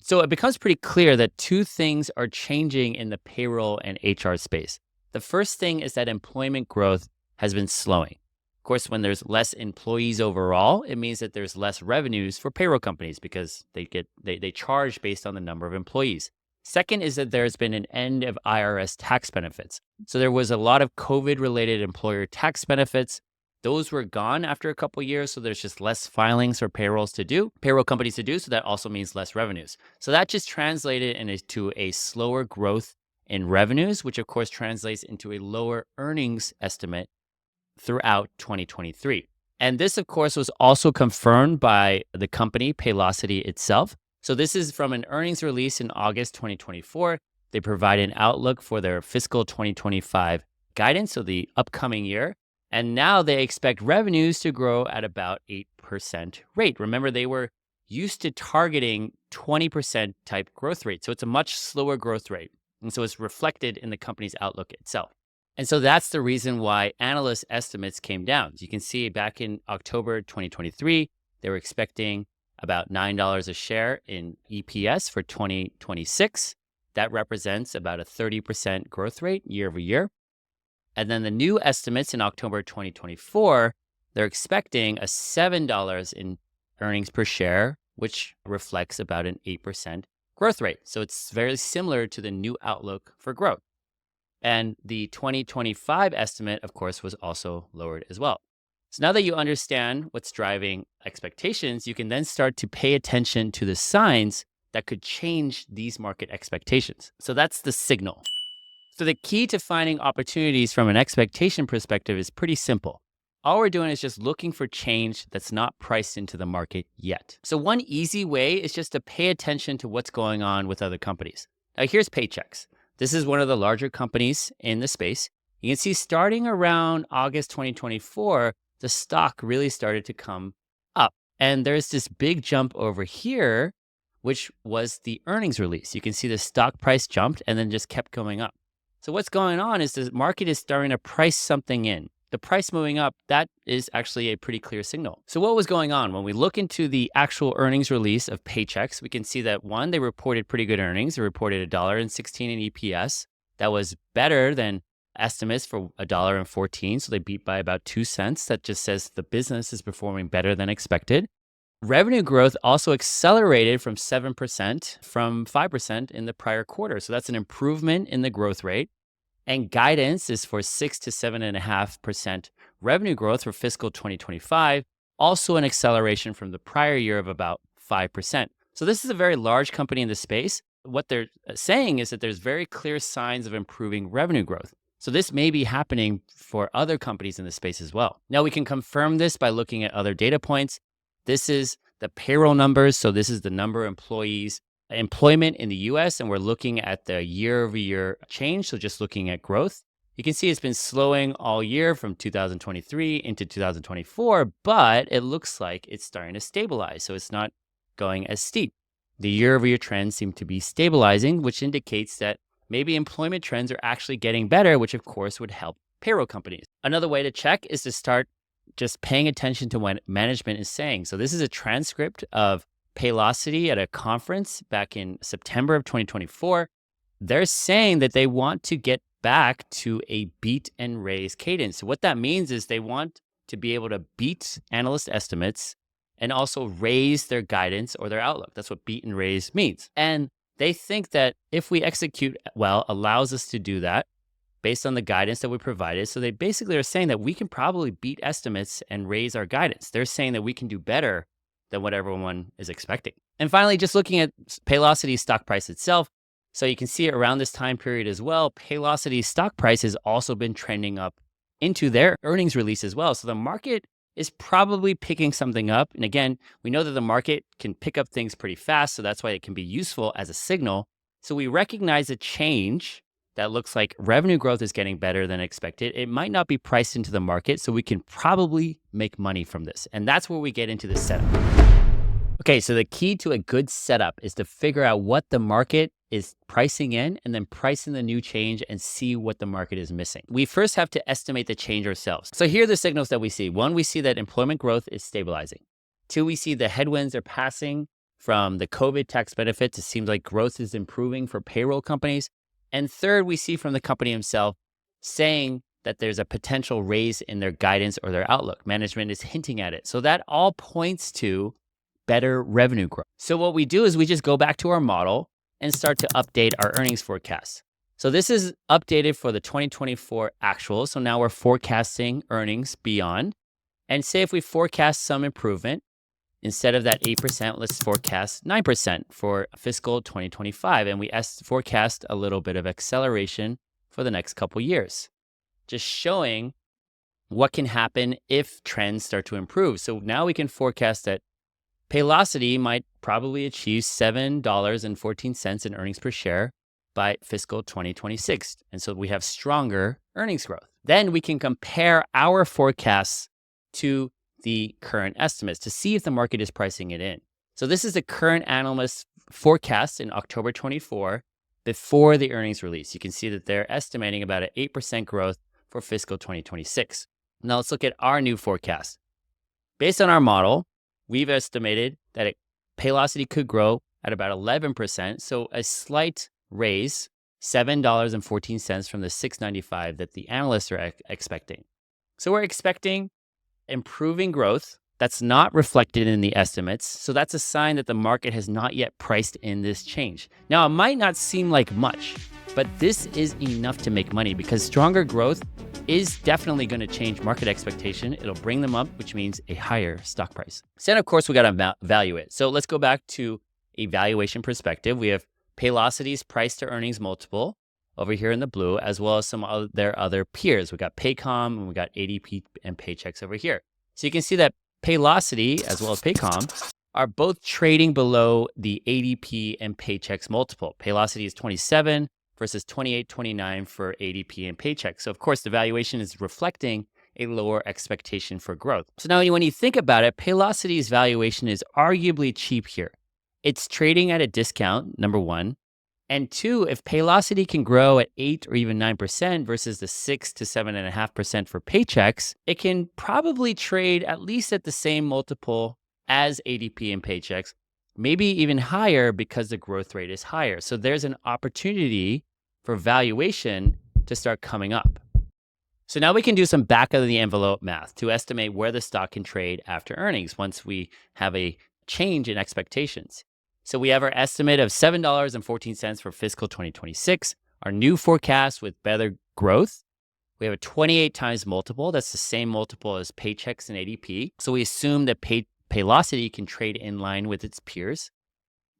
Speaker 1: So it becomes pretty clear that two things are changing in the payroll and HR space. The first thing is that employment growth has been slowing. Of course, when there's less employees overall, it means that there's less revenues for payroll companies because they charge based on the number of employees. Second is that there's been an end of IRS tax benefits. So there was a lot of COVID-related employer tax benefits. Those were gone after a couple of years, so there's just less filings for payroll companies to do, so that also means less revenues. So that just translated into a slower growth in revenues, which of course translates into a lower earnings estimate throughout 2023. And this, of course, was also confirmed by the company, Paylocity itself. So this is from an earnings release in August 2024. They provide an outlook for their fiscal 2025 guidance, so the upcoming year. And now they expect revenues to grow at about 8% rate. Remember, they were used to targeting 20% type growth rate. So it's a much slower growth rate. And so it's reflected in the company's outlook itself. And so that's the reason why analyst estimates came down. As you can see, back in October 2023, they were expecting about $9 a share in EPS for 2026. That represents about a 30% growth rate year over year. And then the new estimates in October 2024, they're expecting a $7 in earnings per share, which reflects about an 8% growth rate. So it's very similar to the new outlook for growth. And the 2025 estimate, of course, was also lowered as well. So now that you understand what's driving expectations, you can then start to pay attention to the signs that could change these market expectations. So that's the signal. So the key to finding opportunities from an expectation perspective is pretty simple. All we're doing is just looking for change that's not priced into the market yet. So one easy way is just to pay attention to what's going on with other companies. Now here's Paychex. This is one of the larger companies in the space. You can see starting around August 2024, the stock really started to come up. And there's this big jump over here, which was the earnings release. You can see the stock price jumped and then just kept going up. So what's going on is the market is starting to price something in. the price moving up, that is actually a pretty clear signal. So what was going on? When we look into the actual earnings release of Paychex, we can see that one, they reported pretty good earnings. They reported $1.16 in EPS. That was better than estimates for $1.14. So they beat by about 2 cents. That just says the business is performing better than expected. Revenue growth also accelerated from 7% from 5% in the prior quarter. So that's an improvement in the growth rate. And guidance is for 6 to 7.5% revenue growth for fiscal 2025, also an acceleration from the prior year of about 5%. So this is a very large company in the space. What they're saying is that there's very clear signs of improving revenue growth. So this may be happening for other companies in the space as well. Now we can confirm this by looking at other data points. This is the payroll numbers. So this is the number of employees, employment in the US, and we're looking at the year-over-year change. So just looking at growth, you can see it's been slowing all year from 2023 into 2024, but it looks like it's starting to stabilize. So it's not going as steep. The year-over-year trends seem to be stabilizing, which indicates that maybe employment trends are actually getting better, which of course would help payroll companies. Another way to check is to start just paying attention to what management is saying. So this is a transcript of Paylocity at a conference back in September of 2024. They're saying that they want to get back to a beat and raise cadence. So what that means is they want to be able to beat analyst estimates and also raise their guidance or their outlook. That's what beat and raise means. And they think that if we execute well, allows us to do that based on the guidance that we provided. So they basically are saying that we can probably beat estimates and raise our guidance. They're saying that we can do better than what everyone is expecting. And finally, just looking at Paylocity's stock price itself. So you can see around this time period as well, Paylocity's stock price has also been trending up into their earnings release as well. So the market is probably picking something up. And again, we know that the market can pick up things pretty fast. So that's why it can be useful as a signal. So we recognize a change that looks like revenue growth is getting better than expected. It might not be priced into the market, so we can probably make money from this. And that's where we get into the setup. Okay, so the key to a good setup is to figure out what the market is pricing in and then price in the new change and see what the market is missing. We first have to estimate the change ourselves. So here are the signals that we see. One, we see that employment growth is stabilizing. Two, we see the headwinds are passing from the COVID tax benefits. It seems like growth is improving for payroll companies. And third, we see from the company himself saying that there's a potential raise in their guidance or their outlook. Management is hinting at it. So that all points to better revenue growth. So what we do is we just go back to our model and start to update our earnings forecast. So this is updated for the 2024 actual. So now we're forecasting earnings beyond. And say if we forecast some improvement, instead of that 8%, let's forecast 9% for fiscal 2025. And we forecast a little bit of acceleration for the next couple years, just showing what can happen if trends start to improve. So now we can forecast that Paylocity might probably achieve $7.14 in earnings per share by fiscal 2026. And so we have stronger earnings growth. Then we can compare our forecasts to the current estimates to see if the market is pricing it in. So this is the current analyst forecast in October 24 before the earnings release. You can see that they're estimating about an 8% growth for fiscal 2026. Now let's look at our new forecast. Based on our model, we've estimated that Paylocity could grow at about 11%. So a slight raise, $7.14 from the $6.95 that the analysts are expecting. So we're expecting improving growth that's not reflected in the estimates. So that's a sign that the market has not yet priced in this change. Now, it might not seem like much, but this is enough to make money because stronger growth is definitely going to change market expectation. It'll bring them up, which means a higher stock price. So then, of course, we got to value it. So let's go back to a valuation perspective. We have Paylocity's price to earnings multiple over here in the blue, as well as some of their other peers. We got Paycom and we got ADP and Paychex over here. So you can see that Paylocity as well as Paycom are both trading below the ADP and Paychex multiple. Paylocity is 27 versus 28.29 for ADP and Paychex. So of course the valuation is reflecting a lower expectation for growth. So now when you think about it, Paylocity's valuation is arguably cheap here. It's trading at a discount, number one. And two, if Paylocity can grow at 8 or even 9% versus the 6 to 7.5% for Paychex, it can probably trade at least at the same multiple as ADP and Paychex, maybe even higher because the growth rate is higher. So there's an opportunity for valuation to start coming up. So now we can do some back of the envelope math to estimate where the stock can trade after earnings once we have a change in expectations. So we have our estimate of $7.14 for fiscal 2026, our new forecast with better growth. We have a 28 times multiple. That's the same multiple as Paychex and ADP. So we assume that Paylocity can trade in line with its peers.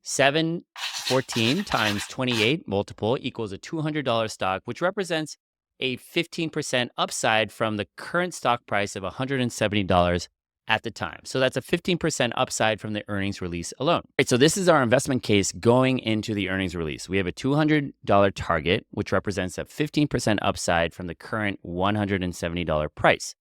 Speaker 1: 714 times 28 multiple equals a $200 stock, which represents a 15% upside from the current stock price of $170 at the time. So that's a 15% upside from the earnings release alone. Right, so this is our investment case going into the earnings release. We have a $200 target, which represents a 15% upside from the current $170 price.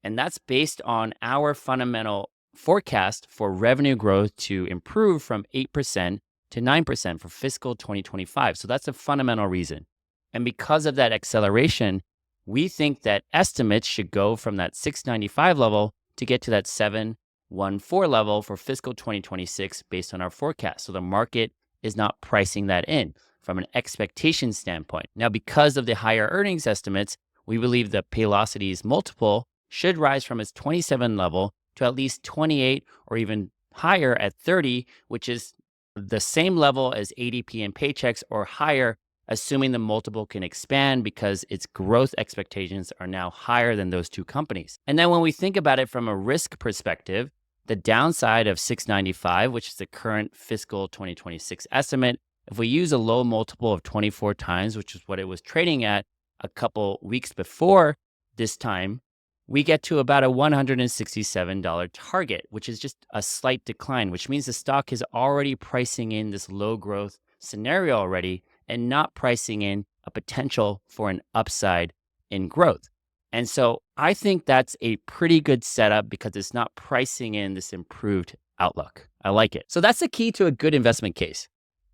Speaker 1: And that's based on our fundamental forecast for revenue growth to improve from 8% to 9% for fiscal 2025. So that's a fundamental reason. And because of that acceleration, we think that estimates should go from that 695 level to get to that 714 level for fiscal 2026 based on our forecast. So the market is not pricing that in from an expectation standpoint. Now, because of the higher earnings estimates, we believe that Paylocity's multiple should rise from its 27 level to at least 28 or even higher at 30, which is the same level as ADP and Paychex or higher, assuming the multiple can expand because its growth expectations are now higher than those two companies. And then when we think about it from a risk perspective, the downside of 695, which is the current fiscal 2026 estimate, if we use a low multiple of 24 times, which is what it was trading at a couple weeks before this time, we get to about a $167 target, which is just a slight decline, which means the stock is already pricing in this low growth scenario already and not pricing in a potential for an upside in growth. And so I think that's a pretty good setup because it's not pricing in this improved outlook. I like it. So that's the key to a good investment case.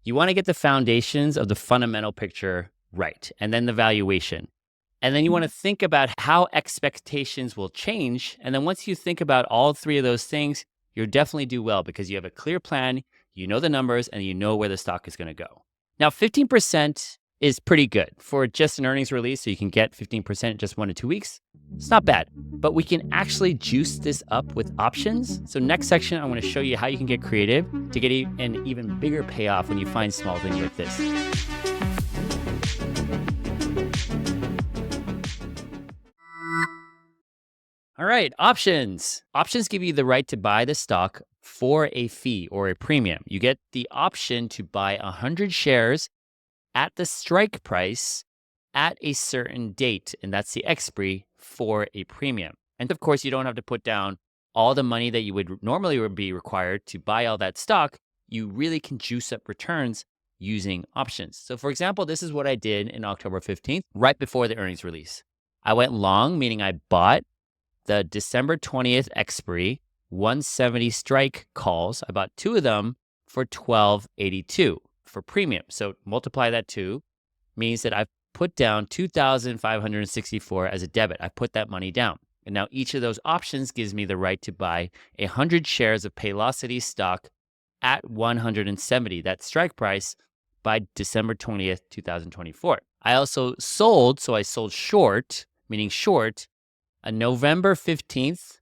Speaker 1: You want to get the foundations of the fundamental picture right, and then the valuation. And then you want to think about how expectations will change. And then once you think about all three of those things, you'll definitely do well because you have a clear plan, you know the numbers, and you know where the stock is going to go. Now, 15% is pretty good for just an earnings release. So you can get 15% in just 1 to 2 weeks. It's not bad, but we can actually juice this up with options. So next section, I want to show you how you can get creative to get an even bigger payoff when you find small things like this. All right, options. Options give you the right to buy the stock for a fee or a premium. You get the option to buy 100 shares at the strike price at a certain date, and that's the expiry for a premium. And of course, you don't have to put down all the money that you would normally be required to buy all that stock. You really can juice up returns using options. So for example, this is what I did in October 15th, right before the earnings release. I went long, meaning I bought the December 20th expiry 170 strike calls. I bought 2 of them for $12.82 for premium. So multiply that 2 means that I've put down $2,564 as a debit. I put that money down. And now each of those options gives me the right to buy 100 shares of Paylocity stock at 170, that strike price, by December 20th, 2024. I also sold, so I sold short, meaning short, a November 15th,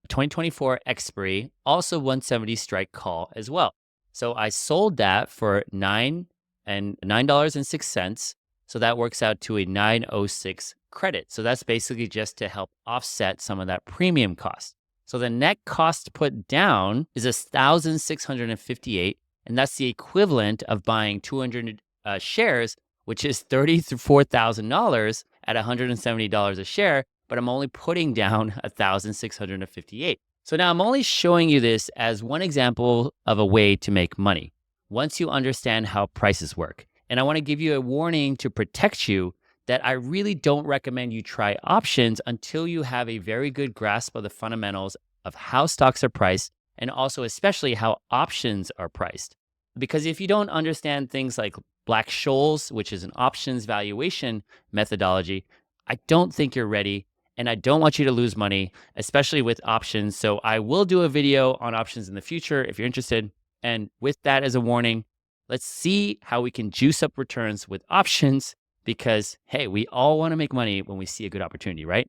Speaker 1: 2024 expiry, also 170 strike call as well. So I sold that for $9.06. So that works out to a 906 credit. So that's basically just to help offset some of that premium cost. So the net cost put down is $1,658, and that's the equivalent of buying 200 shares, which is $34,000 at $170 a share, but I'm only putting down $1,658. So now I'm only showing you this as one example of a way to make money once you understand how prices work. And I want to give you a warning to protect you that I really don't recommend you try options until you have a very good grasp of the fundamentals of how stocks are priced and also especially how options are priced. Because if you don't understand things like Black-Scholes, which is an options valuation methodology, I don't think you're ready. And I don't want you to lose money, especially with options. So I will do a video on options in the future if you're interested. And with that as a warning, let's see how we can juice up returns with options because, hey, we all want to make money when we see a good opportunity, right?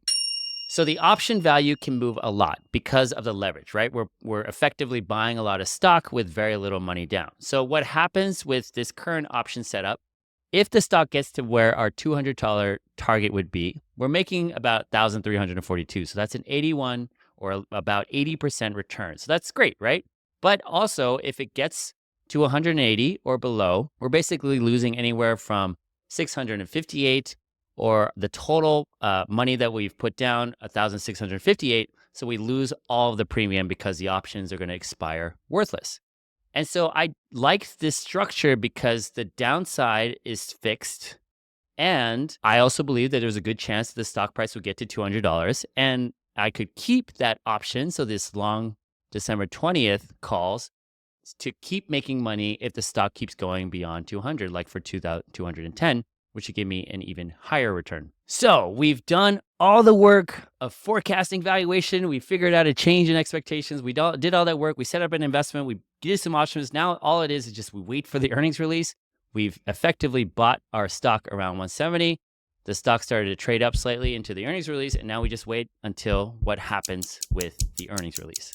Speaker 1: So the option value can move a lot because of the leverage, right? We're effectively buying a lot of stock with very little money down. So what happens with this current option setup, if the stock gets to where our $200 target would be, we're making about 1,342. So that's an 81 or about 80% return. So that's great, right? But also if it gets to 180 or below, we're basically losing anywhere from 658 or the total money that we've put down, 1,658. So we lose all of the premium because the options are going to expire worthless. And so I like this structure because the downside is fixed. And I also believe that there's a good chance that the stock price will get to $200. And I could keep that option. So this long December 20th calls to keep making money if the stock keeps going beyond 200, like for 210, which would give me an even higher return. So we've done all the work of forecasting valuation. We figured out a change in expectations. We did all that work. We set up an investment. We did some options. Now all it is just we wait for the earnings release. We've effectively bought our stock around 170. The stock started to trade up slightly into the earnings release. And now we just wait until what happens with the earnings release.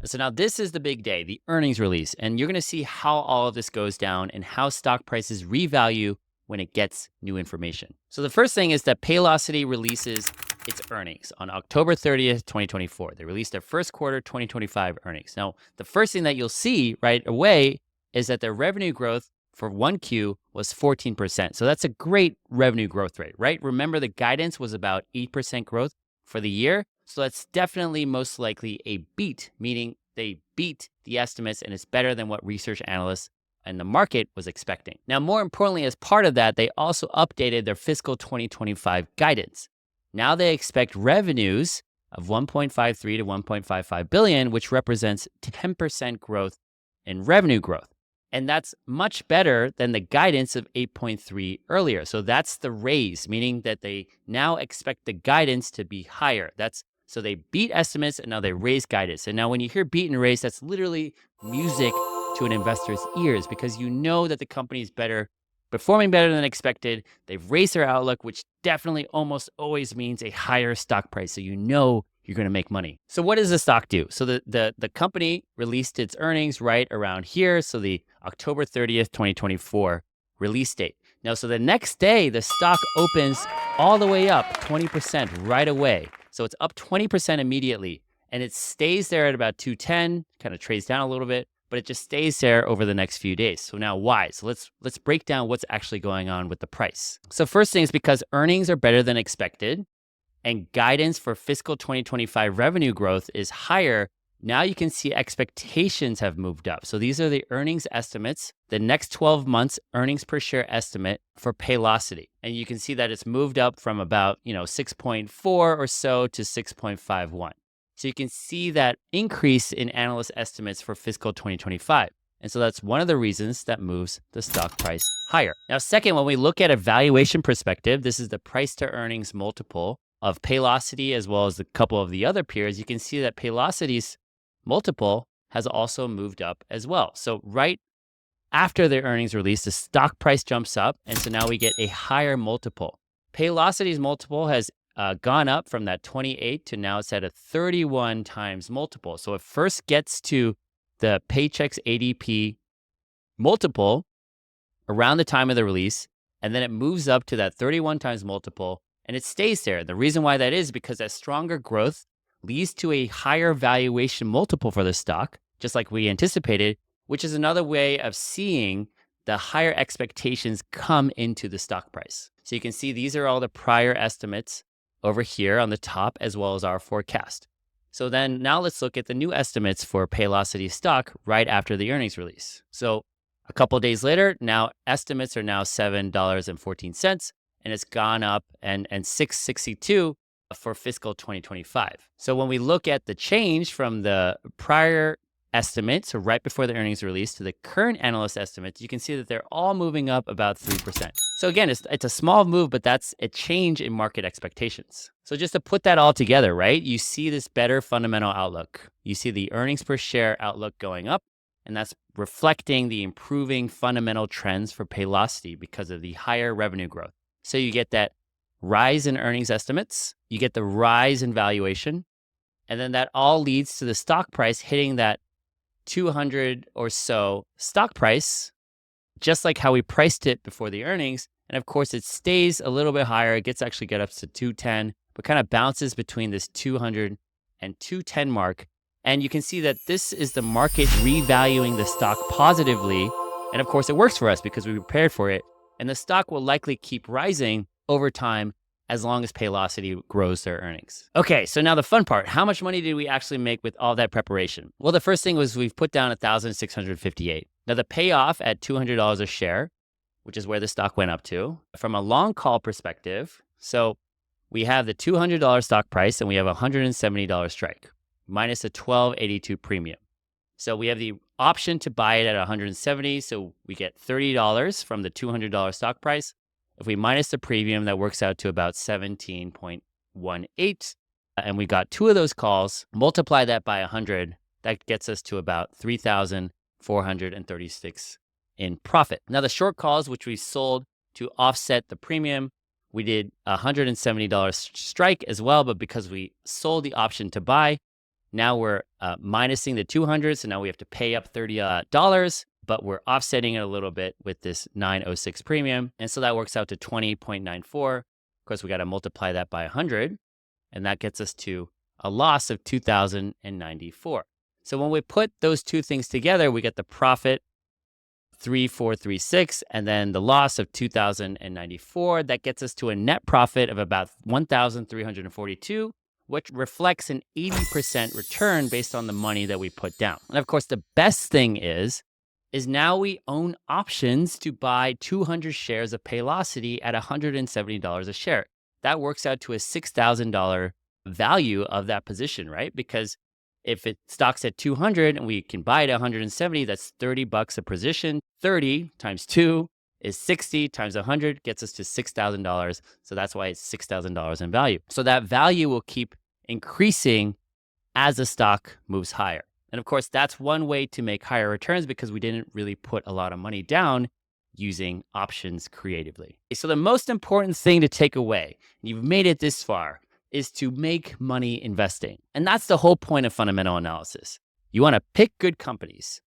Speaker 1: So now this is the big day, the earnings release, and you're going to see how all of this goes down and how stock prices revalue when it gets new information. So the first thing is that Paylocity releases its earnings on October 30th, 2024. They released their first quarter 2025 earnings. Now, the first thing that you'll see right away is that their revenue growth for 1Q was 14%. So that's a great revenue growth rate, right? Remember, the guidance was about 8% growth for the year. So that's definitely most likely a beat, meaning they beat the estimates and it's better than what research analysts and the market was expecting. Now, more importantly, as part of that, they also updated their fiscal 2025 guidance. Now they expect revenues of 1.53 to 1.55 billion, which represents 10% growth in revenue growth. And that's much better than the guidance of 8.3 earlier. So that's the raise, meaning that they now expect the guidance to be higher. So they beat estimates and now they raise guidance. And now when you hear beat and raise, that's literally music to an investor's ears because you know that the company is performing better than expected. They've raised their outlook, which definitely almost always means a higher stock price. So you know you're going to make money. So what does the stock do? So the company released its earnings right around here. So the October 30th, 2024 release date. Now, so the next day, the stock opens all the way up 20% right away. So it's up 20% immediately and it stays there at about 210, kind of trades down a little bit, but it just stays there over the next few days. So now why? So let's break down what's actually going on with the price. So first thing is because earnings are better than expected and guidance for fiscal 2025 revenue growth is higher. Now you can see expectations have moved up. So these are the earnings estimates, the next 12 months earnings per share estimate for Paylocity. And you can see that it's moved up from about 6.4 or so to 6.51. So you can see that increase in analyst estimates for fiscal 2025. And so that's one of the reasons that moves the stock price higher. Now, second, when we look at a valuation perspective, this is the price to earnings multiple of Paylocity as well as a couple of the other peers. You can see that Paylocity's multiple has also moved up as well. So right after their earnings release, the stock price jumps up. And so now we get a higher multiple. Paylocity's multiple has gone up from that 28 to now it's at a 31 times multiple. So it first gets to the Paychex ADP multiple around the time of the release, and then it moves up to that 31 times multiple, and it stays there. The reason why that is because that stronger growth leads to a higher valuation multiple for the stock, just like we anticipated, which is another way of seeing the higher expectations come into the stock price. So you can see these are all the prior estimates over here on the top, as well as our forecast. So then now let's look at the new estimates for Paylocity stock right after the earnings release. So a couple of days later, now estimates are now $7.14, and it's gone up and $6.62 for fiscal 2025. So when we look at the change from the prior estimate, so right before the earnings release, to the current analyst estimates, you can see that they're all moving up about 3%. So again, it's a small move, but that's a change in market expectations. So just to put that all together, right, you see this better fundamental outlook. You see the earnings per share outlook going up, and that's reflecting the improving fundamental trends for Paylocity because of the higher revenue growth. So you get that rise in earnings estimates, you get the rise in valuation, and then that all leads to the stock price hitting that 200 or so stock price, just like how we priced it before the earnings. And of course, it stays a little bit higher. It gets up to 210, but kind of bounces between this 200 and 210 mark. And you can see that this is the market revaluing the stock positively. And of course, it works for us because we prepared for it. And the stock will likely keep rising over time as long as Paylocity grows their earnings. Okay, so now the fun part. How much money did we actually make with all that preparation? Well, the first thing was we've put down $1,658. Now the payoff at $200 a share, which is where the stock went up to, from a long call perspective, so we have the $200 stock price and we have a $170 strike, minus a $12.82 premium. So we have the option to buy it at $170, so we get $30 from the $200 stock price. If we minus the premium, that works out to about 17.18. And we got 2 of those calls, multiply that by 100, that gets us to about 3,436 in profit. Now the short calls, which we sold to offset the premium, we did a $170 strike as well, but because we sold the option to buy, now we're minusing the 200, so now we have to pay up $30, but we're offsetting it a little bit with this 906 premium. And so that works out to 20.94. Of course, we got to multiply that by 100, and that gets us to a loss of 2,094. So when we put those two things together, we get the profit 3,436, and then the loss of 2,094. That gets us to a net profit of about 1,342, which reflects an 80% return based on the money that we put down. And of course, the best thing is now we own options to buy 200 shares of Paylocity at $170 a share. That works out to a $6,000 value of that position, right? Because if it stocks at 200 and we can buy it at 170, that's $30 a position. 30 times 2 is 60 times 100 gets us to $6,000. So that's why it's $6,000 in value. So that value will keep increasing as the stock moves higher. And of course, that's one way to make higher returns because we didn't really put a lot of money down using options creatively. So the most important thing to take away, and you've made it this far, is to make money investing. And that's the whole point of fundamental analysis. You want to pick good companies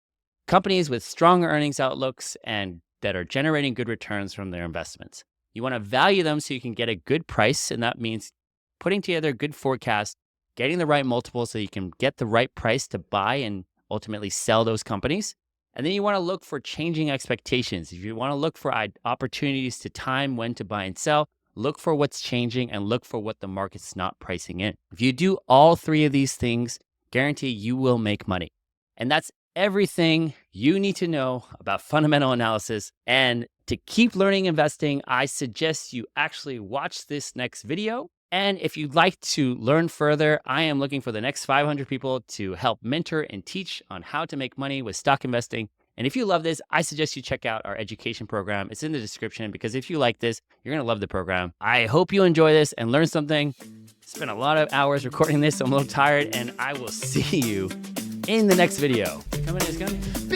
Speaker 1: with strong earnings outlooks and that are generating good returns from their investments. You want to value them so you can get a good price, and that means putting together a good forecast, getting the right multiple so you can get the right price to buy and ultimately sell those companies. And then you want to look for changing expectations. If you want to look for opportunities to time when to buy and sell, look for what's changing and look for what the market's not pricing in. If you do all 3 of these things, guarantee you will make money. And that's everything you need to know about fundamental analysis. And to keep learning investing, I suggest you actually watch this next video. And if you'd like to learn further, I am looking for the next 500 people to help mentor and teach on how to make money with stock investing. And if you love this, I suggest you check out our education program. It's in the description because if you like this, you're going to love the program. I hope you enjoy this and learn something. Spent a lot of hours recording this, so I'm a little tired, and I will see you in the next video. Coming is coming.